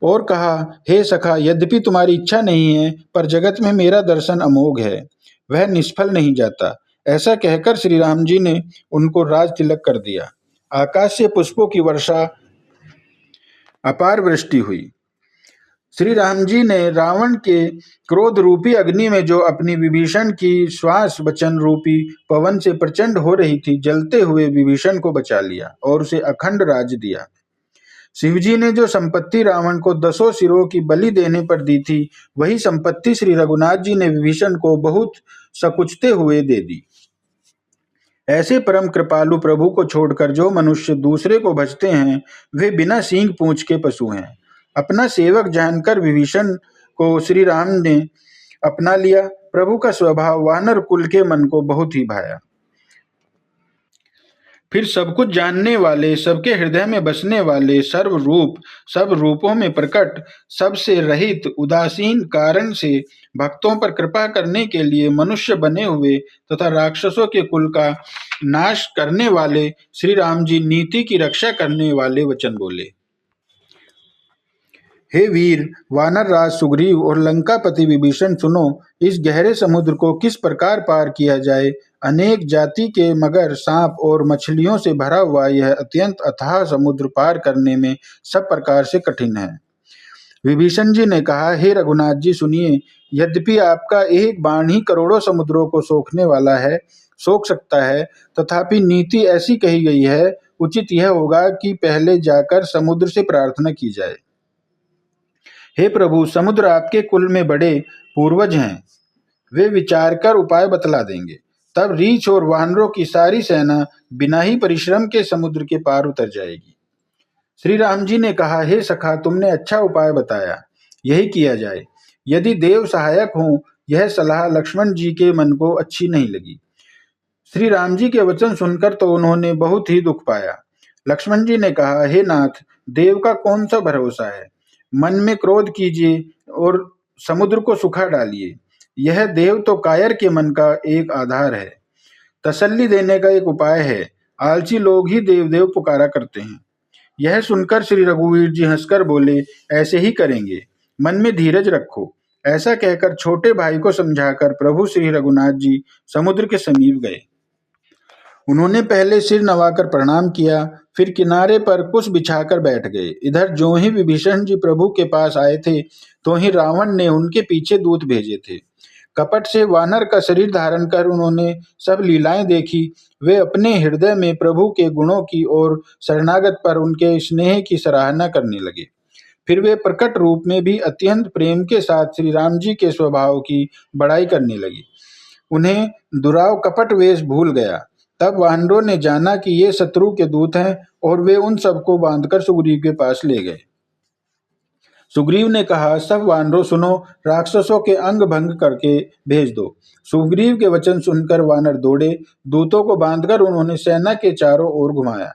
और कहा, हे सखा, यद्यपि तुम्हारी इच्छा नहीं है, पर जगत में मेरा दर्शन अमोघ है, वह निष्फल नहीं जाता। ऐसा कहकर श्री राम जी ने उनको राज तिलक कर दिया। आकाश से पुष्पों की वर्षा, अपार वृष्टि हुई। श्री राम जी ने रावण के क्रोध रूपी अग्नि में जो अपनी विभीषण की श्वास वचन रूपी पवन से प्रचंड हो रही थी, जलते हुए विभीषण को बचा लिया और उसे अखंड राज्य दिया। शिवजी ने जो संपत्ति रावण को 10 सिरों की बलि देने पर दी थी, वही संपत्ति श्री रघुनाथ जी ने विभीषण को बहुत सकुचते हुए दे दी। ऐसे परम कृपालु प्रभु को छोड़कर जो मनुष्य दूसरे को भजते हैं, वे बिना सींग पूंछ के पशु हैं। अपना सेवक जानकर विभीषण को श्री राम ने अपना लिया। प्रभु का स्वभाव वानर कुल के मन को बहुत ही भाया। फिर सब कुछ जानने वाले, सबके हृदय में बसने वाले, सर्वरूप, सब रूपों में प्रकट, सबसे रहित, उदासीन कारण से भक्तों पर कृपा करने के लिए मनुष्य बने हुए तथा राक्षसों के कुल का नाश करने वाले श्री राम जी नीति की रक्षा करने वाले वचन बोले। हे वीर, वानर राज सुग्रीव और लंकापति विभीषण, सुनो, इस गहरे समुद्र को किस प्रकार पार किया जाए। अनेक जाति के मगर, सांप और मछलियों से भरा हुआ यह अत्यंत अथाह समुद्र पार करने में सब प्रकार से कठिन है। विभीषण जी ने कहा, हे रघुनाथ जी, सुनिए, यद्यपि आपका एक बाण ही करोड़ों समुद्रों को सोखने वाला है, सोख सकता है, तथापि नीति ऐसी कही गई है, उचित यह होगा कि पहले जाकर समुद्र से प्रार्थना की जाए। हे प्रभु, समुद्र आपके कुल में बड़े पूर्वज हैं, वे विचार कर उपाय बतला देंगे। तब रीछ और वानरों की सारी सेना बिना ही परिश्रम के समुद्र के पार उतर जाएगी। श्री राम जी ने कहा, हे सखा, तुमने अच्छा उपाय बताया, यही किया जाए। यदि देव सहायक हों, यह सलाह लक्ष्मण जी के मन को अच्छी नहीं लगी। श्री राम जी के वचन सुनकर तो उन्होंने बहुत ही दुख पाया। लक्ष्मण जी ने कहा, हे नाथ, देव का कौन सा भरोसा है। मन में क्रोध कीजिए और समुद्र को सुखा डालिए। यह देव तो कायर के मन का एक आधार है। तसल्ली देने का एक उपाय है। आलसी लोग ही देव देव पुकारा करते हैं। यह सुनकर श्री रघुवीर जी हंसकर बोले, ऐसे ही करेंगे, मन में धीरज रखो। ऐसा कहकर छोटे भाई को समझाकर प्रभु श्री रघुनाथ जी समुद्र के समीप गए। उन्होंने पहले सिर नवाकर प्रणाम किया, फिर किनारे पर कुछ बिछाकर बैठ गए। इधर जो ही विभीषण जी प्रभु के पास आए थे, तो ही रावण ने उनके पीछे दूत भेजे थे। कपट से वानर का शरीर धारण कर उन्होंने सब लीलाएं देखी। वे अपने हृदय में प्रभु के गुणों की और शरणागत पर उनके स्नेह की सराहना करने लगे। फिर वे प्रकट रूप में भी अत्यंत प्रेम के साथ श्री राम जी के स्वभाव की बड़ाई करने लगी। उन्हें दुराव कपट वेश भूल गया। तब वानरों ने जाना कि ये शत्रु के दूत हैं और वे उन सबको बांधकर सुग्रीव के पास ले गए। सुग्रीव ने कहा, सब वानरों सुनो, राक्षसों के अंग भंग करके भेज दो। सुग्रीव के वचन सुनकर वानर दौड़े। दूतों को बांधकर उन्होंने सेना के चारों ओर घुमाया।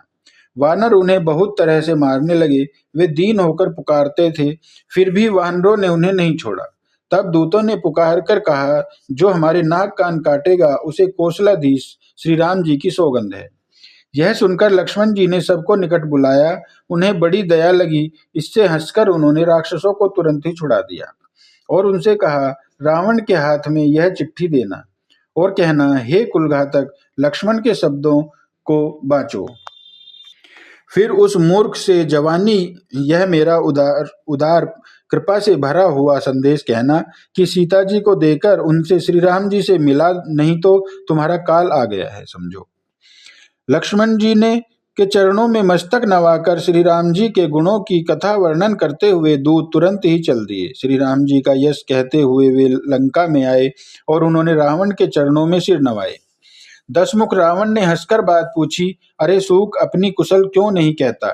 वानर उन्हें बहुत तरह से मारने लगे। वे दीन होकर पुकारते थे, फिर भी वानरों ने उन्हें नहीं छोड़ा। तब दूतों ने पुकार कर कहा, जो हमारे नाक कान काटेगा, उसे कौशलाधीश श्री राम जी की सौगंध है। यह सुनकर लक्ष्मण जी ने सबको निकट बुलाया। उन्हें बड़ी दया लगी। इससे हंसकर उन्होंने राक्षसों को तुरंत ही छुड़ा दिया और उनसे कहा, रावण के हाथ में यह चिट्ठी देना और कहना, हे कुलघातक, लक्ष्मण के शब्दों को बाँचो। फिर उस मूर्ख से जवानी यह मेरा उदार उदार कृपा से भरा हुआ संदेश कहना कि सीता जी को देकर उनसे श्री राम जी से मिला, नहीं तो तुम्हारा काल आ गया है, समझो। लक्ष्मण जी ने के चरणों में मस्तक नवाकर श्री राम जी के गुणों की कथा वर्णन करते हुए दूत तुरंत ही चल दिए। श्री राम जी का यश कहते हुए वे लंका में आए और उन्होंने रावण के चरणों में सिर नवाए। दशमुख रावण ने हंसकर बात पूछी, अरे सूक, अपनी कुशल क्यों नहीं कहता।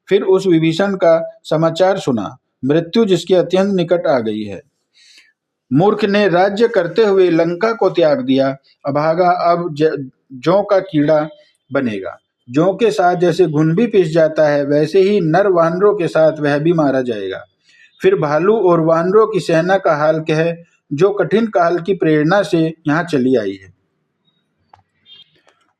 फिर उस विभीषण का समाचार सुना, मृत्यु जिसके अत्यंत निकट आ गई है। मूर्ख ने राज्य करते हुए लंका को त्याग दिया। अभागा अब जौ का कीड़ा बनेगा। जौ के साथ जैसे घुन भी पिस जाता है, वैसे ही नर वानरों के साथ वह भी मारा जाएगा। फिर भालू और वानरों की सेना का हाल कह, जो कठिन काल की प्रेरणा से यहाँ चली आई है।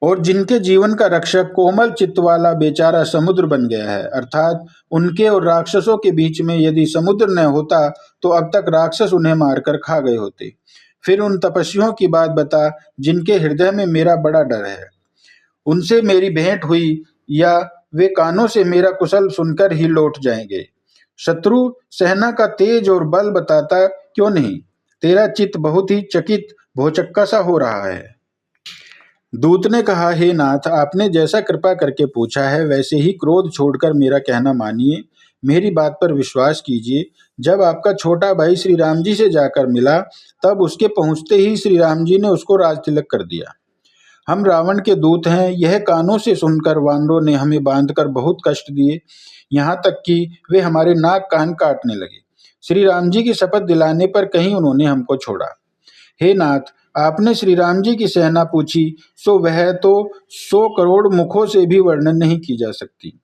और जिनके जीवन का रक्षक कोमल चित्त वाला बेचारा समुद्र बन गया है, अर्थात उनके और राक्षसों के बीच में यदि समुद्र न होता तो अब तक राक्षस उन्हें मारकर खा गए होते। फिर उन तपस्वियों की बात बता जिनके हृदय में मेरा बड़ा डर है। उनसे मेरी भेंट हुई या वे कानों से मेरा कुशल सुनकर ही लौट जाएंगे। शत्रु सेना का तेज और बल बताता क्यों नहीं? तेरा चित्त बहुत ही चकित भौचक्का सा हो रहा है। दूत ने कहा, हे नाथ, आपने जैसा कृपा करके पूछा है वैसे ही क्रोध छोड़कर मेरा कहना मानिए, मेरी बात पर विश्वास कीजिए। जब आपका छोटा भाई श्री राम जी से जाकर मिला तब उसके पहुंचते ही श्री राम जी ने उसको राजतिलक कर दिया। हम रावण के दूत हैं, यह कानों से सुनकर वानरों ने हमें बांधकर बहुत कष्ट दिए, यहाँ तक कि वे हमारे नाक कान काटने लगे। श्री राम जी की शपथ दिलाने पर कहीं उन्होंने हमको छोड़ा। हे नाथ, आपने श्री राम जी की सेना पूछी, सो वह तो 100 करोड़ मुखों से भी वर्णन नहीं की जा सकती।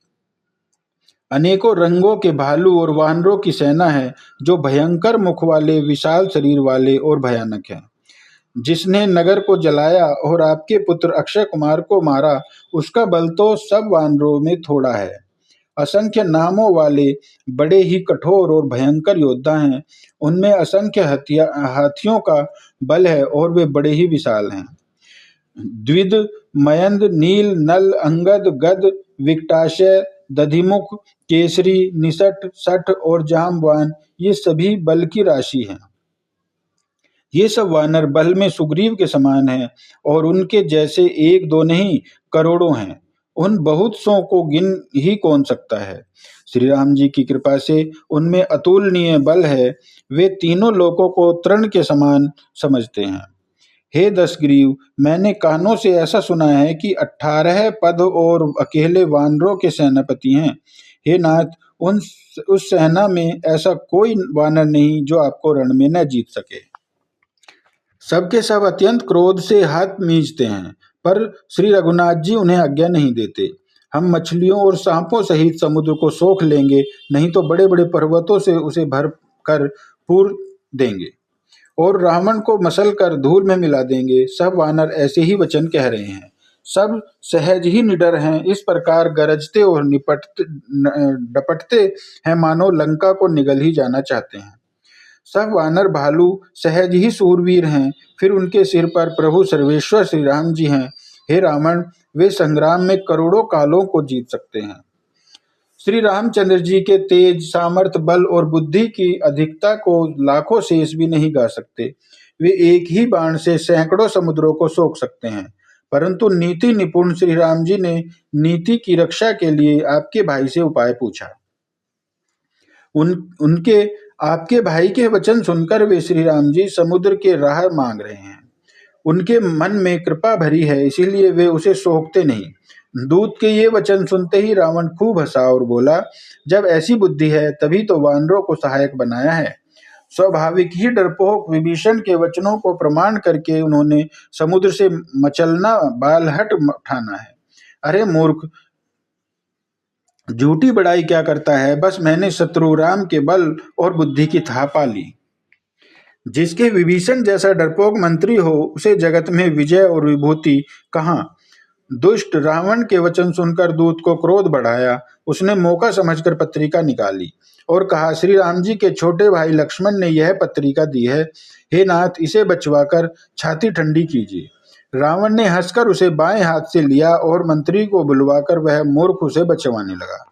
अनेकों रंगों के भालू और वानरों की सेना है, जो भयंकर मुख वाले, विशाल शरीर वाले और भयानक है। जिसने नगर को जलाया और आपके पुत्र अक्षय कुमार को मारा, उसका बल तो सब वानरों में थोड़ा है। असंख्य नामों वाले बड़े ही कठोर और भयंकर योद्धा हैं। उनमें असंख्य हाथियों का बल है और वे बड़े ही विशाल हैं। द्विद, मयंद, नील, नल, अंगद, गद, विकटाशय, दधिमुख, केसरी, निसट, सठ और जाम्बवान, ये सभी बल की राशि हैं। ये सब वानर बल में सुग्रीव के समान हैं और उनके जैसे एक दो नहीं करोड़ों हैं। उन बहुत सौ को गिन ही कौन सकता है। श्री राम जी की कृपा से उनमें अतुलनीय बल है। वे तीनों लोकों को तृण के समान समझते हैं। हे दशग्रीव, मैंने कानों से ऐसा सुना है कि 18 पद और अकेले वानरों के सेनापति हैं। हे नाथ, उस सेना में ऐसा कोई वानर नहीं जो आपको रण में न जीत सके। सबके सब अत्यंत क्रोध से हाथ मींचते हैं, पर श्री रघुनाथ जी उन्हें आज्ञा नहीं देते। हम मछलियों और सांपों सहित समुद्र को सोख लेंगे, नहीं तो बड़े बड़े पर्वतों से उसे भर कर पूर देंगे और रावण को मसल कर धूल में मिला देंगे। सब वानर ऐसे ही वचन कह रहे हैं। सब सहज ही निडर हैं, इस प्रकार गरजते और डपटते हैं मानो लंका को निगल ही जाना चाहते हैं। सब वानर भालू सहज ही सूरवीर हैं, फिर उनके सिर पर प्रभु सर्वेश्वर श्री राम जी हैं। हे रावण, वे संग्राम में करोड़ों कालों को जीत सकते हैं। श्री रामचंद्र जी के तेज, सामर्थ, बल और बुद्धि की अधिकता को लाखों शेष भी नहीं गा सकते। वे एक ही बाण से सैकड़ों समुद्रों को सोख सकते हैं। परंतु नीति निपुण श्री राम जी ने नीति की रक्षा के लिए आपके भाई से उपाय पूछा। उनके आपके भाई के वचन सुनकर वे श्री राम जी समुद्र के राह मांग रहे हैं। उनके मन में कृपा भरी है, इसीलिए वे उसे सोखते नहीं। दूत के ये वचन सुनते ही रावण खूब हंसा और बोला, जब ऐसी बुद्धि है तभी तो वानरों को सहायक बनाया है। स्वाभाविक ही डरपोक विभीषण के वचनों को प्रमाण करके उन्होंने समुद्र से मचलना बालहट ठाना है। अरे मूर्ख, झूठी बड़ाई क्या करता है? बस मैंने शत्रु राम के बल और बुद्धि की था पा ली। जिसके विभीषण जैसा डरपोक मंत्री हो, उसे जगत में विजय और विभूति कहाँ? दुष्ट रावण के वचन सुनकर दूत को क्रोध बढ़ाया। उसने मौका समझकर पत्रिका निकाली और कहा, श्री राम जी के छोटे भाई लक्ष्मण ने यह पत्रिका दी है। हे नाथ, इसे बचवाकर छाती ठंडी कीजिए। रावण ने हंसकर उसे बाएं हाथ से लिया और मंत्री को बुलवाकर वह मूर्ख उसे बचवाने लगा।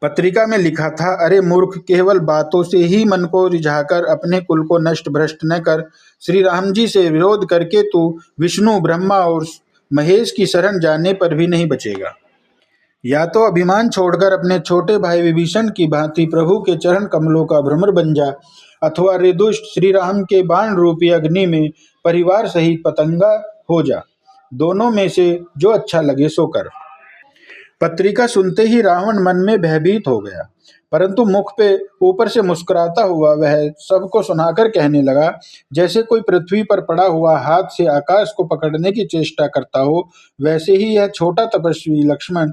पत्रिका में लिखा था, अरे मूर्ख, केवल बातों से ही मन को रिझाकर अपने कुल को नष्ट भ्रष्ट न कर। श्री राम जी से विरोध करके तू विष्णु, ब्रह्मा और महेश की शरण जाने पर भी नहीं बचेगा। या तो अभिमान छोड़कर अपने छोटे भाई विभीषण की भांति प्रभु के चरण कमलों का भ्रमर बन जा, अथवा रे दुष्ट श्री राम के बाण रूपी अग्नि में परिवार सहित पतंगा हो जा। दोनों में से जो अच्छा लगे सो कर। पत्रिका सुनते ही रावण मन में भयभीत हो गया, परंतु मुख पे ऊपर से मुस्कुराता हुआ वह सबको सुनाकर कहने लगा, जैसे कोई पृथ्वी पर पड़ा हुआ हाथ से आकाश को पकड़ने की चेष्टा करता हो, वैसे ही यह छोटा तपस्वी लक्ष्मण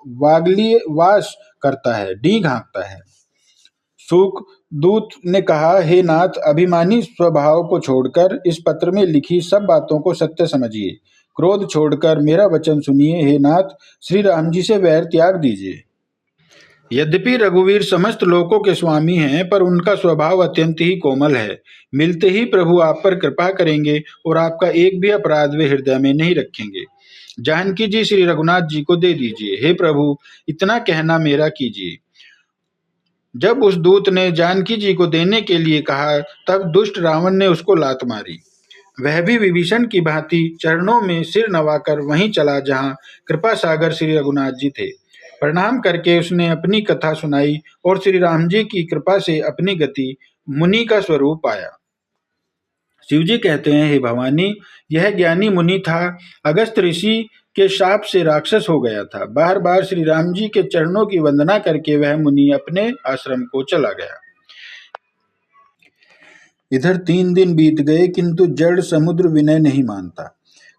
वागली वास करता है, डींग हाँकता है। सूक दूत ने कहा, हे नाथ, अभिमानी स्वभाव को छोड़कर इस पत्र में लिखी सब बातों को सत्य समझिए। क्रोध छोड़कर मेरा वचन सुनिए। हे नाथ, श्री राम जी से वैर त्याग दीजिए। यद्यपि रघुवीर समस्त लोकों के स्वामी हैं, पर उनका स्वभाव अत्यंत ही कोमल है। मिलते ही प्रभु आप पर कृपा करेंगे और आपका एक भी अपराध वे हृदय में नहीं रखेंगे। जानकी जी श्री रघुनाथ जी को दे दीजिए। हे प्रभु, इतना कहना मेरा कीजिए। जब उस दूत ने जानकी जी को देने के लिए कहा, तब दुष्ट रावण ने उसको लात मारी। वह भी विभीषण की भांति चरणों में सिर नवाकर वहीं चला जहां कृपा सागर श्री रघुनाथ जी थे। प्रणाम करके उसने अपनी कथा सुनाई और श्री राम जी की कृपा से अपनी गति मुनि का स्वरूप पाया। शिवजी कहते हैं, हे भवानी, यह ज्ञानी मुनि था। अगस्त ऋषि के शाप से राक्षस हो गया था। बार बार श्री राम जी के चरणों की वंदना करके वह मुनि अपने आश्रम को चला गया। इधर 3 दिन बीत गए, किंतु जड़ समुद्र विनय नहीं मानता।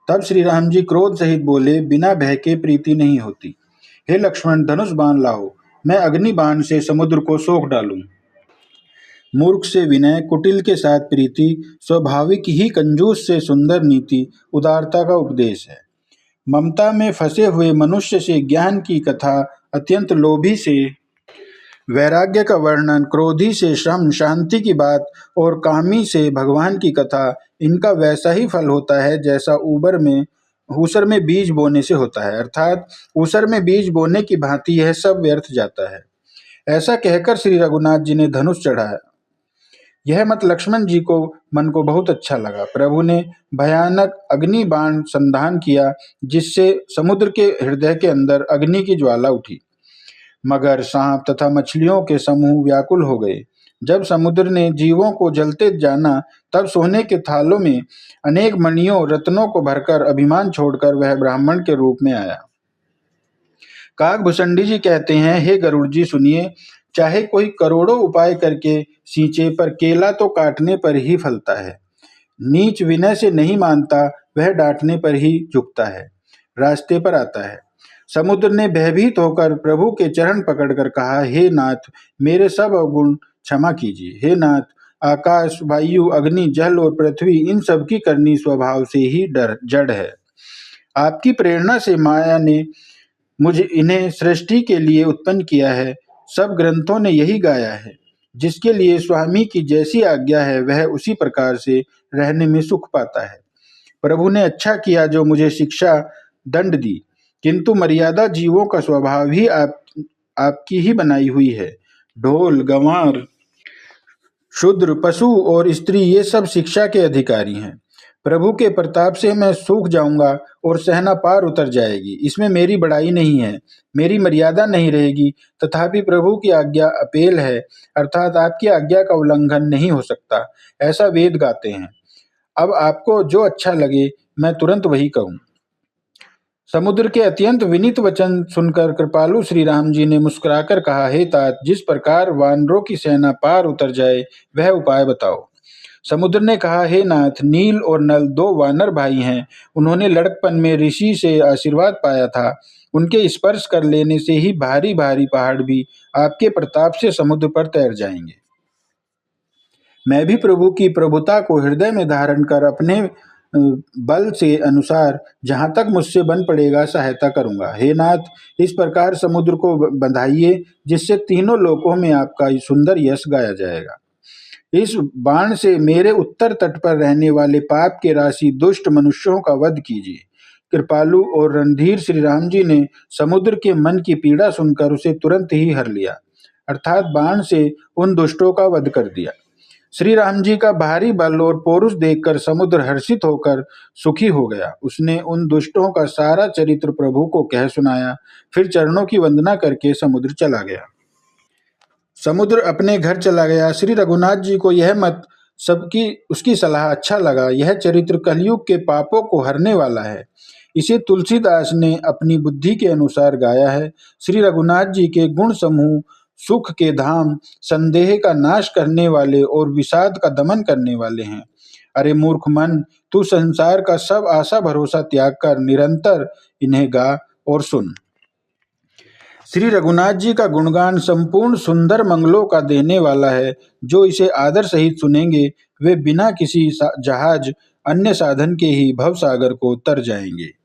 तब श्री राम जी क्रोध सहित बोले, बिना भय के प्रीति नहीं होती। हे लक्ष्मण, धनुष बाण लाओ, मैं अग्नि बाण से समुद्र को सोख डालूं। मूर्ख से विनय, कुटिल के साथ प्रीति, स्वाभाविक ही कंजूस से सुंदर नीति, उदारता का उपदेश है। ममता में फंसे हुए मनुष्य से ज्ञान की कथा, अत्यंत लोभी से वैराग्य का वर्णन, क्रोधी से श्रम शांति की बात और कामी से भगवान की कथा, इनका वैसा ही फल होता है जैसा ऊसर में बीज बोने से होता है। अर्थात ऊसर में बीज बोने की भांति यह सब व्यर्थ जाता है। ऐसा कहकर श्री रघुनाथ जी ने धनुष चढ़ाया। यह मत लक्ष्मण जी को मन को बहुत अच्छा लगा। प्रभु ने भयानक अग्नि बाण संधान किया, जिससे समुद्र के हृदय के अंदर अग्नि की ज्वाला उठी। मगर, सांप तथा मछलियों के समूह व्याकुल हो गए। जब समुद्र ने जीवों को जलते जाना, तब सोने के थालों में अनेक मणियों रत्नों को भरकर अभिमान छोड़कर वह ब्राह्मण के रूप में आया। काकभूषणी जी कहते हैं, हे गरुड़ जी सुनिए, चाहे कोई करोड़ों उपाय करके सींचे, पर केला तो काटने पर ही फलता है। नीच विनय से नहीं मानता, वह डांटने पर ही झुकता है, रास्ते पर आता है। समुद्र ने भयभीत होकर प्रभु के चरण पकड़कर कहा, हे नाथ, मेरे सब अवगुण क्षमा कीजिए। हे नाथ, आकाश, वायु, अग्नि, जल और पृथ्वी, इन सब की करनी स्वभाव से ही जड़ है। आपकी प्रेरणा से माया ने मुझे इन्हें सृष्टि के लिए उत्पन्न किया है। सब ग्रंथों ने यही गाया है। जिसके लिए स्वामी की जैसी आज्ञा है, वह उसी प्रकार से रहने में सुख पाता है। प्रभु ने अच्छा किया जो मुझे शिक्षा दंड दी, किंतु मर्यादा जीवों का स्वभाव ही आपकी ही बनाई हुई है। ढोल, गंवार, शूद्र, पशु और स्त्री, ये सब शिक्षा के अधिकारी हैं। प्रभु के प्रताप से मैं सूख जाऊंगा और सहना पार उतर जाएगी। इसमें मेरी बड़ाई नहीं है, मेरी मर्यादा नहीं रहेगी। तथापि प्रभु की आज्ञा अपेल है, अर्थात आपकी आज्ञा का उल्लंघन नहीं हो सकता, ऐसा वेद गाते हैं। अब आपको जो अच्छा लगे, मैं तुरंत वही कहूँ। समुद्र के अत्यंत विनीत वचन सुनकर कृपालु श्री राम जी ने मुस्कुराकर कहा, हे तात, जिस प्रकार वानरों की सेना पार उतर जाए, वह उपाय बताओ। समुद्र ने कहा, हे नाथ, नील और नल 2 वानर भाई हैं। उन्होंने लड़कपन में ऋषि से आशीर्वाद पाया था। उनके स्पर्श कर लेने से ही भारी भारी पहाड़ भी आपके प्रताप से समुद्र पर तैर जाएंगे। मैं भी प्रभु की प्रभुता को हृदय में धारण कर अपने बल से अनुसार जहाँ तक मुझसे बन पड़ेगा सहायता करूँगा। हे नाथ, इस प्रकार समुद्र को बंधाइए, जिससे तीनों लोकों में आपका सुंदर यश गाया जाएगा। इस बाण से मेरे उत्तर तट पर रहने वाले पाप के राशि दुष्ट मनुष्यों का वध कीजिए। कृपालु और रणधीर श्री राम जी ने समुद्र के मन की पीड़ा सुनकर उसे तुरंत ही हर लिया, अर्थात बाण से उन दुष्टों का वध कर दिया। श्री राम जी का भारी बल और पौरुष देखकर समुद्र हर्षित होकर सुखी हो गया। उसने उन दुष्टों का सारा चरित्र प्रभु को कह सुनाया, फिर चरणों की वंदना करके समुद्र चला गया। समुद्र अपने घर चला गया। श्री रघुनाथ जी को यह मत उसकी सलाह अच्छा लगा। यह चरित्र कलयुग के पापों को हरने वाला है। इसे तुलसीदास ने अपनी बुद्धि के अनुसार गाया है। श्री रघुनाथ जी के गुण समूह सुख के धाम, संदेह का नाश करने वाले और विषाद का दमन करने वाले हैं। अरे मूर्ख मन, तू संसार का सब आशा भरोसा त्याग कर निरंतर इन्हें गा और सुन। श्री रघुनाथ जी का गुणगान संपूर्ण सुंदर मंगलों का देने वाला है। जो इसे आदर सहित सुनेंगे, वे बिना किसी जहाज अन्य साधन के ही भवसागर को तर जाएंगे।